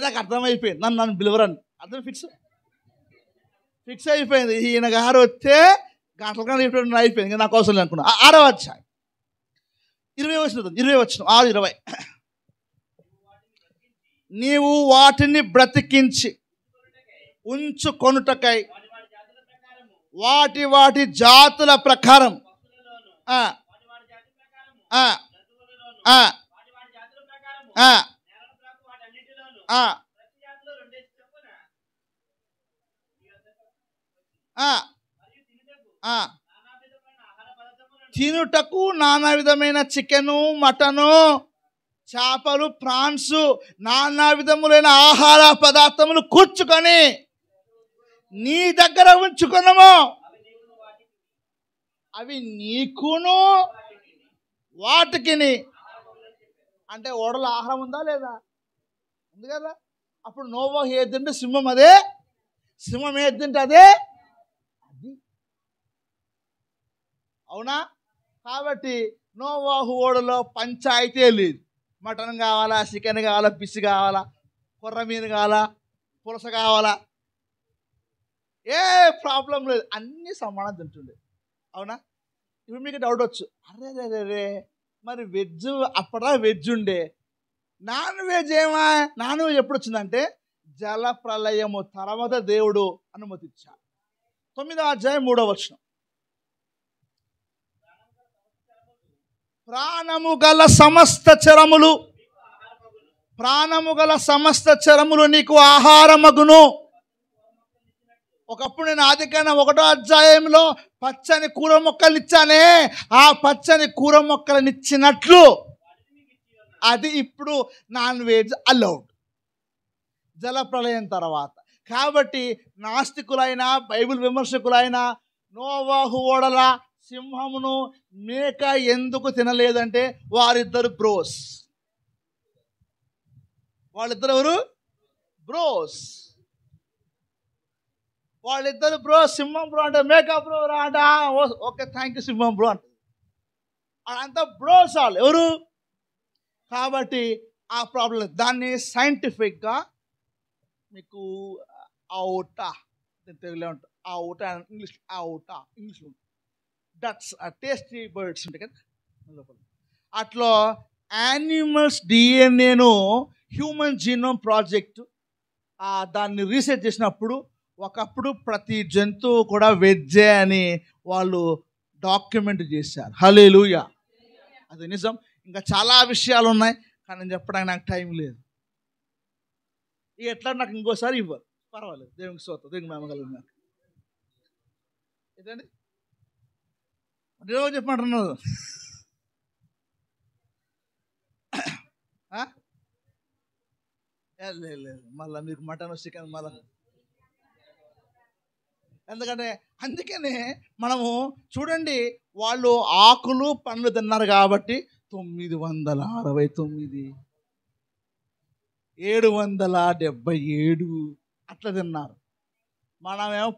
నాకు అర్థమైపోయింది, నన్ను పిలువరని అర్థం ఫిక్స్ అయిపోయింది. ఈయన గారు వస్తే గంటల కన్నా అయిపోయింది, నాకు అవసరం అనుకున్నా. 6వ అధ్యాయం 20 వచ్చిన 6:20. నీవు వాటిని బ్రతికించి ఉంచుకొనుటకై వాటి జాతుల ప్రకారం తినుటకు నానా విధమైన చికెను, మటను, చేపలు, ప్రాన్స్, నానా విధములైన ఆహార పదార్థములు కూర్చుకొని నీ దగ్గర ఉంచుకున్నాము. అవి నీకును వాటికి. అంటే ఓడల ఆహారం ఉందా లేదా? ఉంది కదా. అప్పుడు నోవాహు ఏది తింటే సింహం అదే, సింహం ఏది తింటే అదే. అది అవునా? కాబట్టి నోవాహు ఓడలో పంచాయితీ లేదు. మటన్ కావాలా, చికెన్ కావాలా, ఫిష్ కావాలా, కొర్ర మీను కావాలా, పులస కావాలా, ఏ ప్రాబ్లం లేదు, అన్నీ సమానం తింటుండే. అవునా? ఇప్పుడు మీకు డౌట్ వచ్చు, అరే మరి వెజ్ అప్పటిదా వెజ్ ఉండే, నాన్ వెజ్ ఏమా? నాన్ వెజ్ ఎప్పుడు వచ్చిందంటే జల ప్రళయము తర్వాత దేవుడు అనుమతిచ్చాడు. 9వ అధ్యాయం 3వ వచనం. ప్రాణము గల సమస్త చరములు నీకు ఆహారమగును. ఒకప్పుడు నేను ఆదికాండం 1వ అధ్యాయంలో పచ్చని కూర మొక్కలు ఇచ్చానే, ఆ పచ్చని కూర మొక్కలను ఇచ్చినట్లు అది ఇప్పుడు నాన్ వెజ్ అలౌడ్ జల ప్రళయం తర్వాత. కాబట్టి నాస్తికులైనా బైబిల్ విమర్శకులైనా నోవాహు ఓడల సింహమును మేక ఎందుకు తినలేదంటే వారిద్దరు బ్రోస్. వాళ్ళిద్దరు ఎవరు? బ్రోస్. వాళ్ళిద్దరు బ్రో. సింహం బ్రో అంటే మేక బ్రో రా అంట, ఓకే థ్యాంక్ యూ సింహం బ్రో అంట. వాళ్ళంతా బ్రోస్ వాళ్ళు ఎవరు. కాబట్టి ఆ ప్రాబ్లం దాన్ని సైంటిఫిక్గా మీకు అవుటా తెలుగులో ఉంటుంది, అవుటా ఇంగ్లీష్, అవుటా ఇంగ్లీష్లో ఉంటుంది. డట్స్ టేస్టీ బర్డ్స్ ఉంటాయి కదా లోపల. అట్లా యానిమల్స్ డిఎన్ఏను హ్యూమన్ జీనోమ్ ప్రాజెక్టు దాన్ని రీసెర్చ్ చేసినప్పుడు ఒకప్పుడు ప్రతి జంతువు కూడా వెజ్జే అని వాళ్ళు డాక్యుమెంట్ చేశారు. హల్లెలూయా. అది నిజం. ఇంకా చాలా విషయాలు ఉన్నాయి కానీ నేను చెప్పడానికి నాకు టైం లేదు. ఎట్లా నాకు ఇంకోసారి ఇవ్వరు, పర్వాలేదు, దేవునికి స్తోత్రం, దేవునికి మహిమ నాకు. ఏంటండి దేవుడు చెప్పమంటున్నారు. లేదు మళ్ళీ మీకు మటన్ చికెన్ మళ్ళా. ఎందుకంటే అందుకనే మనము చూడండి, వాళ్ళు ఆకులు పండ్లు తిన్నారు కాబట్టి 969 777 అట్లా తిన్నారు. మనమేమో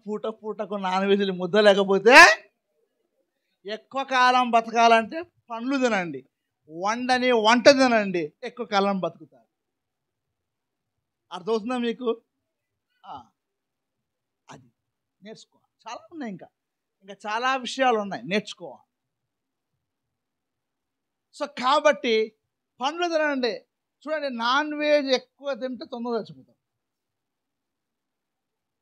పూటకు నాన్ వెజ్లు ముద్ద లేకపోతే ఎక్కువ కాలం బతకాలంటే పండ్లు తినండి. వండని వంట తినండి, ఎక్కువ కాలం బతుకుతారు. అర్థమవుతుందా మీకు? అది నేర్చుకోవాలి. చాలా ఉన్నాయి, ఇంకా చాలా విషయాలు ఉన్నాయి నేర్చుకోవాలి. సో కాబట్టి పండ్లు తినండి. చూడండి, నాన్ వెజ్ ఎక్కువ తింటే తొందరగా చచ్చిపోతాం.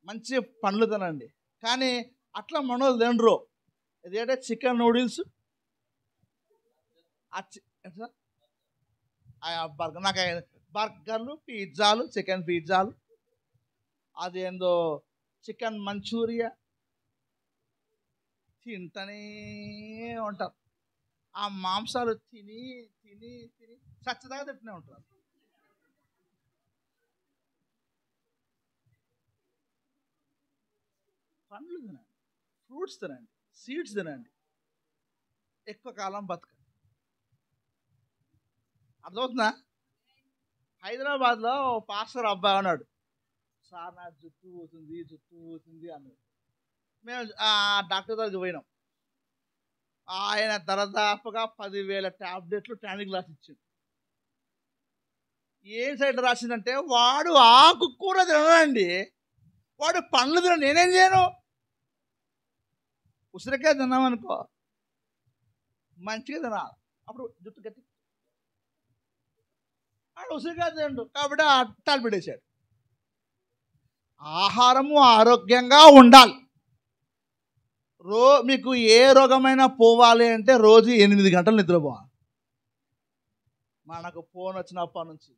మంచి పండ్లు తినండి. కానీ అట్లా మనోళ్ళు తినరు. ఇదేంటే చికెన్ నూడిల్స్, బర్గర్, నాకు బర్గర్లు, పిజ్జాలు, చికెన్ పిజ్జాలు, అదేందో చికెన్ మంచూరియా తింటనే ఉంటారు. ఆ మాంసాలు తిని తిని తిని చచ్చదాకా తింటూనే ఉంటారు. పండ్లు తినండి, ఫ్రూట్స్ తినండి, సీడ్స్ తినండి, ఎక్కువ కాలం బతకండి. అర్థమవుతుందా? హైదరాబాద్లో పాస్టర్ అబ్బాయి అన్నాడు, సార్ నా జుట్టు పోతుంది అన్నాడు. మేము డాక్టర్ దగ్గరికి పోయినాం. ఆయన దరదాపుగా 10,000 ట్యాబ్లెట్లు టానిక్ గ్లాస్ ఇచ్చాడు. ఏం సైడ్ రాసిందంటే, వాడు ఆకుకూర తినడండి, వాడు పండ్లు తిన, నేనేం చేయను? ఉసిరికాయ తిన్నామనుకో మంచిగా తినాలి, అప్పుడు జుట్టు గట్టి. వాడు ఉసిరికాయ తిండు కాబట్టి టాబ్లెట్ వేసాడు. ఆహారము ఆరోగ్యంగా ఉండాలి. మీకు ఏ రోగమైనా పోవాలి అంటే రోజు 8 గంటలు నిద్రపోవాలి. మనకు ఫోన్ వచ్చినప్పటి నుంచి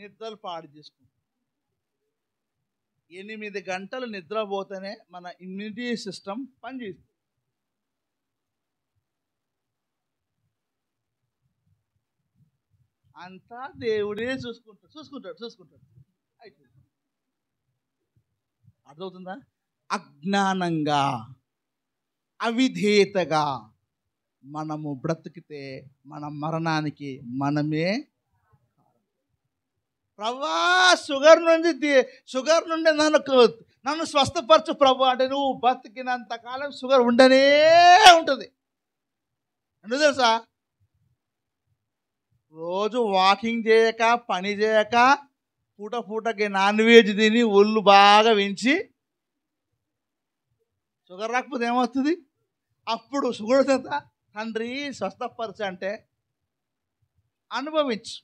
నిద్రలు పాడు చేసుకుంటాం. 8 గంటలు నిద్రపోతేనే మన ఇమ్యూనిటీ సిస్టమ్ పనిచేస్తుంది. అంతా దేవుడే చూసుకుంటాడు. అయిపోయింది. అర్థమవుతుందా? అజ్ఞానంగా, అవిధేయతగా మనము బ్రతికితే మన మరణానికి మనమే. ప్రభా, షుగర్ నుండి నన్ను స్వస్థపరచు ప్రభు అంటే, నువ్వు బతికినంత కాలం షుగర్ ఉండనే ఉంటుంది. ఎందుకు తెలుసా? రోజు వాకింగ్ చేయక, పని చేయక, పూటకి నాన్ వెజ్ తిని ఒళ్ళు బాగా పెంచి షుగర్ రాకపోతే ఏమవుతుంది? అప్పుడు షుగర్ వస్తుందా? తండ్రి స్వస్థపరచు అంటే అనుభవించు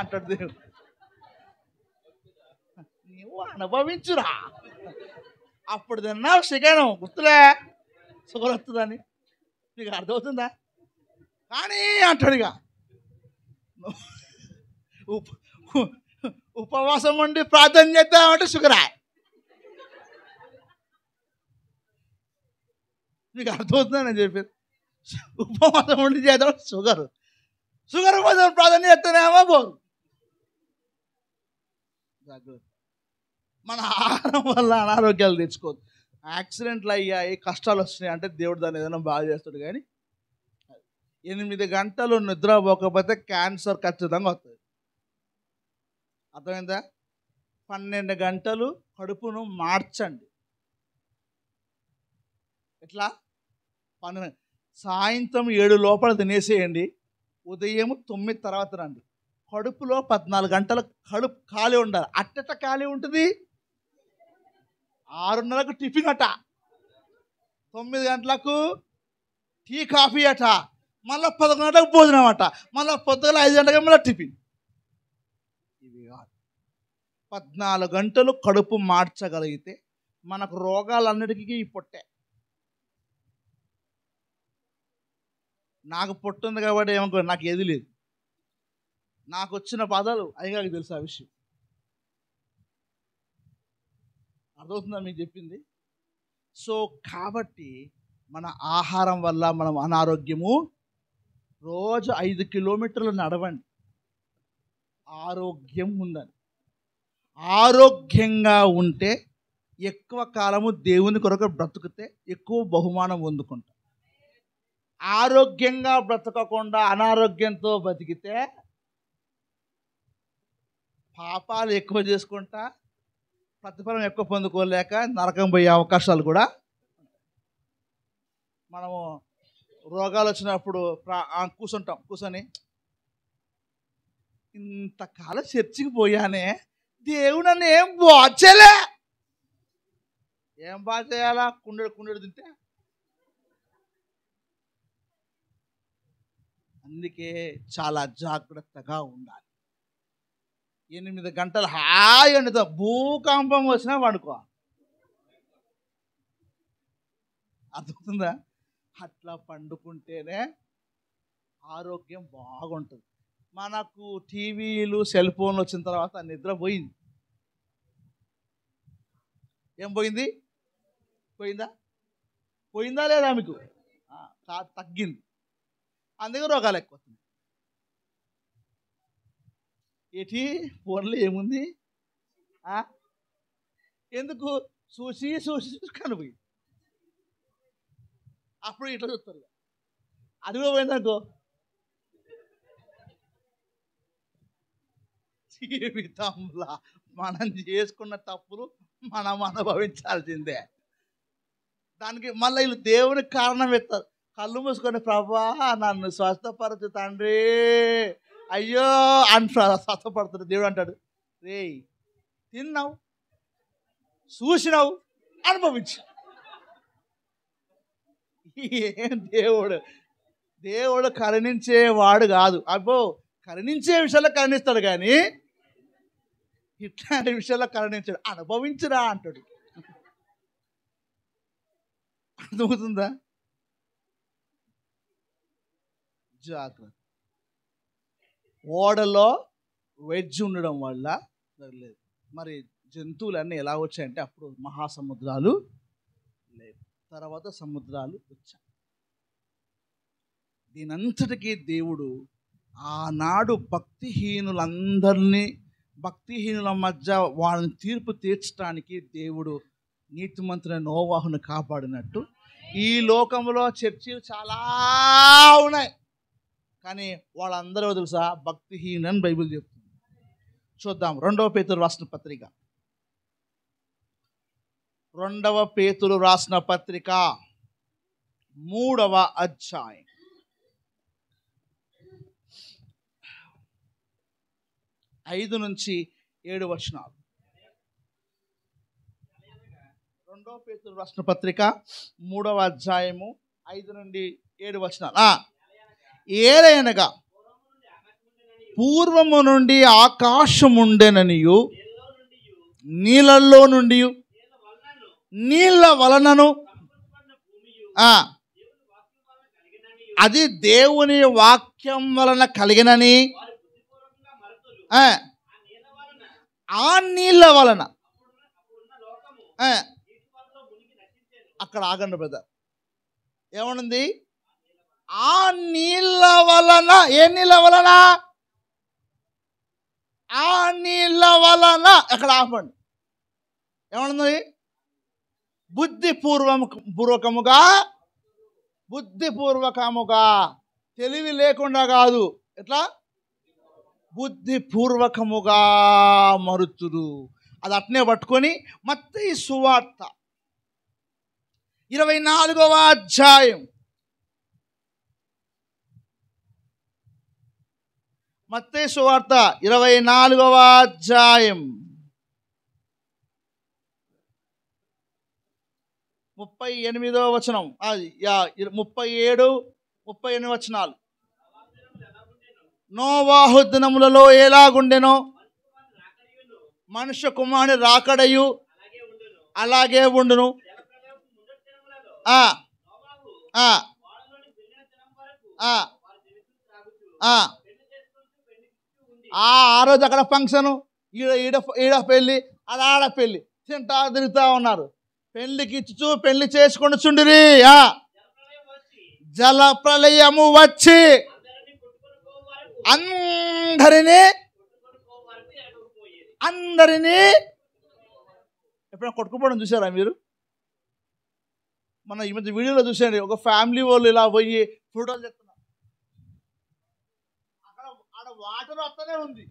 అంటాడు దేవుడు. నువ్వు అనుభవించురా. అప్పుడు తిన్నావు చికెన్, గుర్తులే షుగర్ వస్తుందని. నీకు అర్థమవుతుందా? కానీ అంటాడు, ఇక ఉపవాసం ఉండి ప్రార్థన చేద్దామంటే షుగరా. మీకు అర్థమవుతుందా నేను చెప్పేది? ఉపవాసం ఉండి చేద్దాం షుగర్ కోసం ప్రార్థన చేస్తేనేమో పోరు. మన ఆహారం వల్ల అనారోగ్యాలు తెచ్చుకోవద్దు. యాక్సిడెంట్లు అయ్యాయి, కష్టాలు వస్తున్నాయి అంటే దేవుడు దాన్ని ఏదైనా బాగా చేస్తాడు. కానీ 8 గంటలు నిద్రపోకపోతే క్యాన్సర్ ఖచ్చితంగా వస్తుంది. అర్థమైందా? 12 గంటలు కడుపును మార్చండి. ఎట్లా? సాయంత్రం 7 లోపల తినేసేయండి, ఉదయం 9 తర్వాత రండి. కడుపులో 14 గంటల కడుపు ఖాళీ ఉండాలి. అట్టట ఖాళీ ఉంటుంది. 6:30కు టిఫిన్ అట, 9 గంటలకు టీ కాఫీ అట, మళ్ళీ 11 గంటలకు భోజనం అట, మళ్ళీ పొద్దుగల 5 గంటలకు మళ్ళీ టిఫిన్. ఇవి కాదు. 14 గంటలు కడుపు మార్చగలిగితే మనకు రోగాలన్నిటికీ ఈ పొట్టే. నాకు పొట్టుంది కాబట్టి ఏమనుకో, నాకు ఏది లేదు. నాకు వచ్చిన బాధలు అయ్యగారికి తెలుసు ఆ విషయం. అర్థమవుతుందా మీకు చెప్పింది? సో కాబట్టి మన ఆహారం వల్ల మనం అనారోగ్యము. రోజు 5 కిలోమీటర్లు నడవండి, ఆరోగ్యం ఉండాలి. ఆరోగ్యంగా ఉంటే ఎక్కువ కాలము దేవుని కొరకు బ్రతుకుతే ఎక్కువ బహుమానం పొందుకుంటాం. ఆరోగ్యంగా బ్రతకకుండా అనారోగ్యంతో బతికితే పాపాలు ఎక్కువ చేసుకుంటా, ప్రతిఫలం ఎక్కువ పొందుకోలేక నరకం పోయే అవకాశాలు కూడా. మనము రోగాలు వచ్చినప్పుడు కూర్చొని ఇంతకాలం చర్చికి పోయానే, దేవుడు నన్ను ఏం బాచేలే. ఏం బాగా చేయాలా? కుండెడు తింటే. అందుకే చాలా జాగ్రత్తగా ఉండాలి. 8 గంటలు హాయి వండుతా, భూకంపం వచ్చినా వండుకో. అర్థమవుతుందా? అట్లా పండుకుంటేనే ఆరోగ్యం బాగుంటుంది. మనకు టీవీలు సెల్ ఫోన్లు వచ్చిన తర్వాత నిద్ర పోయింది. ఏం పోయింది? పోయిందా లేదా మీకు? తగ్గింది. అందుకే రోగాలు ఎక్కువ. ఏటి ఫోన్లో ఏముంది? ఎందుకు? చూసి కనిపోయింది. అప్పుడు ఇట్లా చూస్తారు. అది కూడా పోయిందనుకో, జీవితంలో మనం చేసుకున్న తప్పులు మనం అనుభవించాల్సిందే. దానికి మళ్ళీ వీళ్ళు దేవునికి కారణం ఎత్తారు. కళ్ళు మూసుకొని, ప్రభా నన్ను స్వస్థపరచు తండ్రి, అయ్యో అని స్వస్థపడుతుంది. దేవుడు అంటాడు, రేయ్ తిన్నావు, చూసినావు, అనుభవించు. ఏం దేవుడు కరుణించేవాడు కాదు. అబ్బో, కరుణించే విషయాల్లో కరుణిస్తాడు కానీ ఇట్లాంటి విషయాల్లో కరుణించాడు. అనుభవించురా అంటాడు. అర్థమవుతుందా? జాగ్రత్త. ఓడలో వెజ్ ఉండడం వల్ల లేదు. మరి జంతువులన్నీ ఎలా వచ్చాయంటే, అప్పుడు మహాసముద్రాలు లేవు, తర్వాత సముద్రాలు వచ్చాయి. దీనంతటికీ దేవుడు ఆనాడు భక్తిహీనుల మధ్య వాళ్ళని తీర్పు తీర్చడానికి దేవుడు నీతిమంతులైన నోవాహును కాపాడినట్టు ఈ లోకంలో చర్చిలు చాలా ఉన్నాయి. కానీ వాళ్ళందరూ తెలుసా? భక్తిహీనని బైబిల్ చెప్తుంది. చూద్దాం. 2వ పేతురు రాసిన పత్రిక 3వ అధ్యాయం 5 నుంచి 7 వచనాలు. 2వ పేతురు రాసిన పత్రిక 3వ అధ్యాయము 5 నుండి 7 వచనాలు. ఏలయనగా పూర్వము నుండి ఆకాశముండెననియు, నీళ్ళల్లో నుండి నీళ్ళ వలనను, అది దేవుని వాక్యం వలన కలిగినని, ఆ నీళ్ళ వలన. అక్కడ ఆగండి బ్రదర్. ఏమనుంది? ఆ నీళ్ళ వలన. ఏ నీళ్ళ వలన? ఆ నీళ్ళ వలన. అక్కడ ఆపండి. ఏమనుంది? బుద్ధిపూర్వకముగా, తెలివి లేకుండా కాదు. ఎట్లా? బుద్ధిపూర్వకముగా మరుతురు. అది అట్నే పట్టుకొని మత్తయి సువార్త 24వ అధ్యాయం, మత్తయి సువార్త 24వ అధ్యాయం 38వ వచనం, 37, 38 వచనాలు. నోవాహు దినములలో ఎలాగుండెనో మనుష్య కుమారుని రాకడయు అలాగే ఉండును. ఆ రోజు అక్కడ ఫంక్షను, ఈడ పెళ్ళి, అది ఆడ పెళ్ళి, తింటా తిరుగుతూ ఉన్నారు. పెళ్లికి ఇచ్చు పెళ్లి చేసుకొని చుండిరి. జల ప్రళయము వచ్చి అందరినీ ఎప్పుడైనా కొట్టుకుపోవడం చూసారా మీరు? మన ఈ మధ్య వీడియోలో చూసాండి, ఒక ఫ్యామిలీ వాళ్ళు ఇలా పోయి ఫోటోలు చెప్తున్నారు. ఆడ వాటర్ వస్తూనే ఉంది.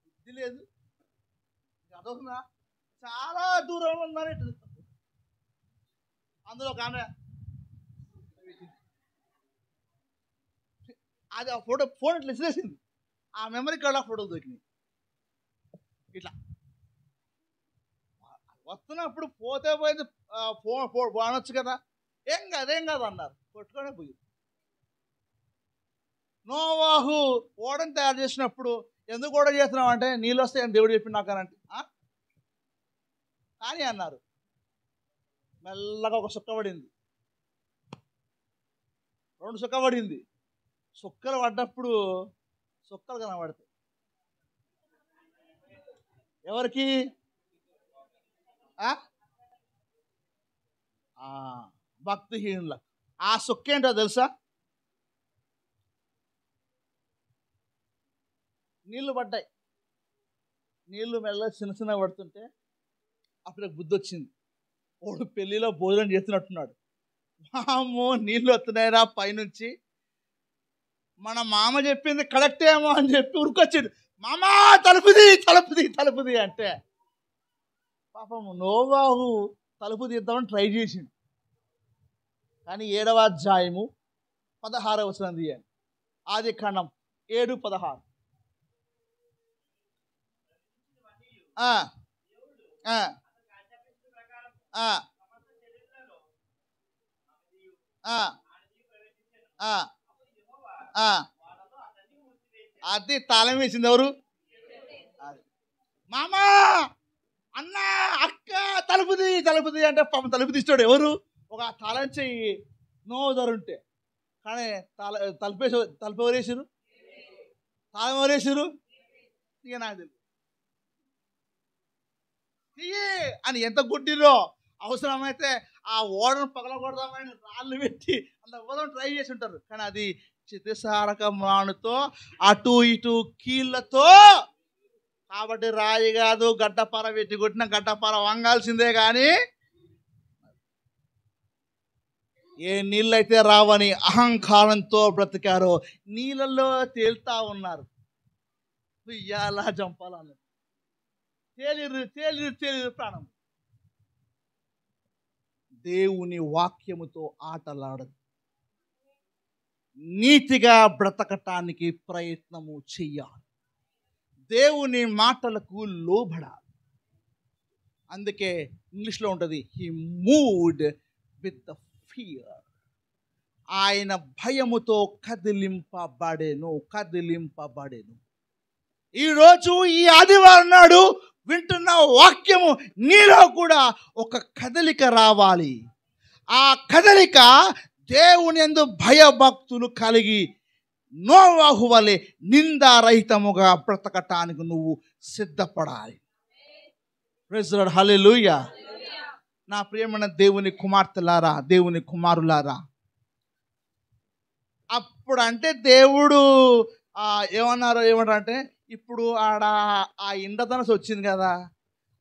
బుద్ధి లేదు. అదొకనా చాలా దూరంలో ఉందని అందులో ఒక ఆమె అది ఆ ఫోన్ ఇట్లా ఇసిరేసింది. ఆ మెమరీ కార్డ్ ఆ ఫోటోలు దొరికినాయి. ఇట్లా వస్తున్నప్పుడు పోతే పోయింది, ఫోన్ అనొచ్చు కదా, ఏం కాదు అన్నారు, కొట్టుకొనే పోయి. నోవాహు ఓడని తయారు చేసినప్పుడు ఎందుకు ఓడ చేస్తున్నావు అంటే నీళ్ళు వస్తాయని దేవుడు చెప్పి నాకు అనంటే కానీ అన్నారు. మెల్లగా ఒక సుక్క పడింది, 2 సుక్క పడింది. సుక్కలు పడ్డప్పుడు సుక్కలు కనబడతాయి ఎవరికి? భక్తిహీనులకు. ఆ సుక్క ఏంటో తెలుసా? నీళ్లు పడ్డాయి, నీళ్లు మెల్ల చిన్న పడుతుంటే అప్పుడు బుద్ధి వచ్చింది. వాడు పెళ్లిలో భోజనం చేస్తున్నట్టున్నాడు. మామో నీళ్ళు వస్తున్నాయిరా పైనుంచి, మన మామ చెప్పింది కరెక్టేమో అని చెప్పి ఉరికొచ్చిండు. మామా తలుపుది అంటే పాపం నోవాహు తలుపు తీద్దామని ట్రై చేసిండు. కానీ 7వ అధ్యాయము 16వ వచనం తీయండి. ఆదికాండం 7:16. అది తాళం వేసింది ఎవరు? మామా అన్నా అక్క తలుపుది అంటే పాపం తలుపు తీస్తాడు ఎవరు? ఒక తాళం చెయ్యి నోదరుంటే. కానీ తలుపు ఎవరేసారు? తాళం ఎవరేసారు? ఇక నాకు తెలియదు. అని ఎంత గుడ్డిలో, అవసరమైతే ఆ ఓడను పగలగొడదామని రాళ్ళు పెట్టి అంత ఓడను ట్రై చేసి ఉంటారు. కానీ అది చితిసారక మానుతో అటు ఇటు కీళ్ళతో, కాబట్టి రాయి కాదు, గడ్డపార పెట్టి కొట్టిన గడ్డపార వంగాల్సిందే. కానీ ఏ నీళ్ళైతే రావని అహంకారంతో బ్రతికారో నీళ్ళల్లో తేలుతా ఉన్నారు. ఇయ్యాలా చంపాలన్నారు. తేలిరు ప్రాణం. దేవుని వాక్యముతో ఆటలాడదు. నీతిగా బ్రతకటానికి ప్రయత్నము చెయ్యాలి. దేవుని మాటలకు లోబడాలి. అందుకే ఇంగ్లీష్లో ఉంటుంది, he moved with the fear. ఆయన భయముతో కదిలింపబడెను. ఈరోజు ఈ ఆదివారం నాడు వింటున్న వాక్యము నీలో కూడా ఒక కదలిక రావాలి. ఆ కదలిక దేవుని యందు భయభక్తులు కలిగి నోవాహు వలె నిందారహితముగా బ్రతకటానికి నువ్వు సిద్ధపడాలి. ప్రైజ్ ది లార్డ్, హల్లెలూయా. నా ప్రియమైన దేవుని కుమార్తెలారా, దేవుని కుమారులారా, అప్పుడు అంటే దేవుడు ఏమంటారంటే ఇప్పుడు ఆడ ఆ ఇంద్రధనస్సు వచ్చింది కదా,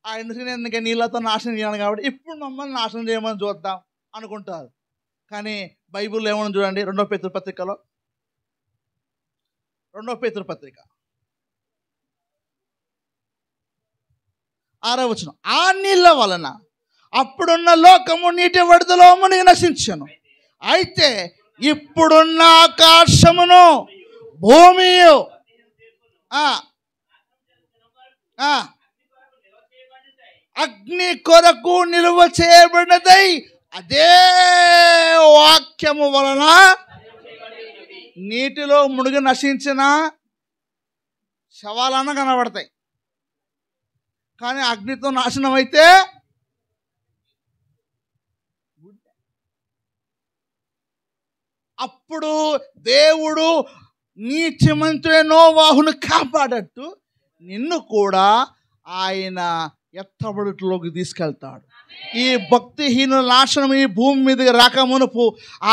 ఆ ఇంద్రధనస్సు నీళ్ళతో నాశనం చేయాలి కాబట్టి ఇప్పుడు మమ్మల్ని నాశనం చేయమని చూద్దాం అనుకుంటారు. కానీ బైబిల్లో ఏమని చూడండి, 2వ పేతురు పత్రికలో, 2వ పేతురు పత్రిక 6వ వచనం, ఆ నీళ్ళ వలన అప్పుడున్న లోకము నీటి వరదలో మునిగి నశించెను. అయితే ఇప్పుడున్న ఆకాశమును భూమియు అగ్ని కొరకు నిలువ చేయబడినదై అదే వాక్యము వలన నీటిలో మునిగి నశించిన శవాలన్న కనబడతాయి. కానీ అగ్నితో నాశనం అయితే అప్పుడు దేవుడు నీతిమంతుడైన నోవాహును కాపాడట్టు నిన్ను కూడా ఆయన ఎత్తబడులోకి తీసుకెళ్తాడు. ఈ భక్తిహీనుల నాశనం ఈ భూమి మీదకి రాకమునుపు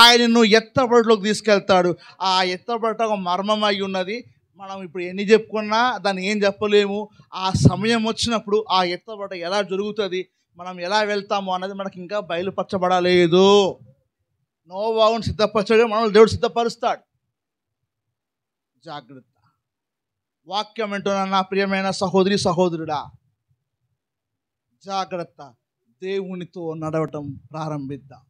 ఆయనను ఎత్తబడులోకి తీసుకెళ్తాడు. ఆ ఎత్తబడట ఒక మర్మమై ఉన్నది. మనం ఇప్పుడు ఎన్ని చెప్పుకున్నా దాన్ని ఏం చెప్పలేము. ఆ సమయం వచ్చినప్పుడు ఆ ఎత్తబడ ఎలా జరుగుతుంది, మనం ఎలా వెళ్తాము అన్నది మనకి ఇంకా బయలుపరచబడలేదు. నోవాహును సిద్ధపరచగా మనల్ని దేవుడు సిద్ధపరుస్తాడు. జాగ్రత్త. వాక్యం వింటున్న నా ప్రియమైన సహోదరి సహోదరుడా, జాగ్రత్త. దేవునితో నడవటం ప్రారంభిద్దాం.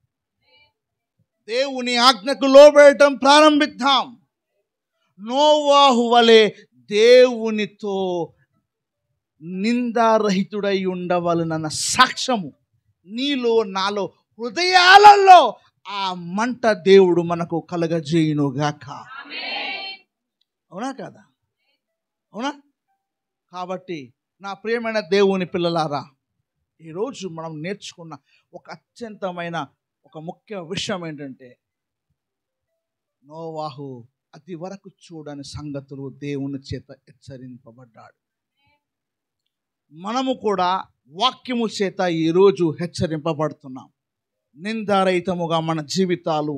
దేవుని ఆజ్ఞకు లోబడటం ప్రారంభిద్దాం. నోవాహు వలె దేవునితో నిందారహితుడై ఉండవలనన్న సాక్ష్యము నీలో నాలో హృదయాలలో ఆ మంట దేవుడు మనకు కలగజేయునుగాక. అవునా కదా? అవునా? కాబట్టి నా ప్రియమైన దేవుని పిల్లలారా, ఈరోజు మనం నేర్చుకున్న ఒక అత్యంతమైన ఒక ముఖ్య విషయం ఏంటంటే, నోవాహు అది వరకు చూడని సంగతులు దేవుని చేత హెచ్చరింపబడ్డాడు. మనము కూడా వాక్యము చేత ఈరోజు హెచ్చరింపబడుతున్నాం. నిందారహితముగా మన జీవితాలు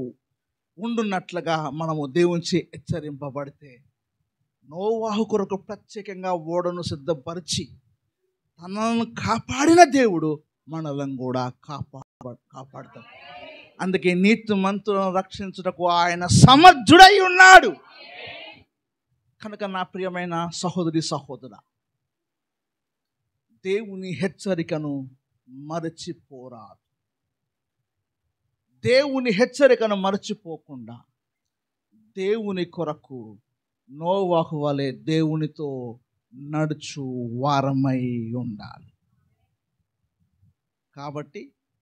ఉండున్నట్లుగా మనము దేవునిచే హెచ్చరింపబడితే, నోవాహు కొరకు ప్రత్యేకంగా ఓడను సిద్ధపరిచి తనను కాపాడిన దేవుడు మనలను కూడా కాపాడతాడు. అందుకే నీతిమంతులను రక్షించుటకు ఆయన సమర్థుడై ఉన్నాడు. కనుక నా ప్రియమైన సహోదరి సహోదరా, దేవుని హెచ్చరికను మరచిపోరాదు. దేవుని హెచ్చరికను మరచిపోకుండా దేవుని కొరకు నోవాహు వలె దేవునితో నడుచు వారమై ఉండాలి. కాబట్టి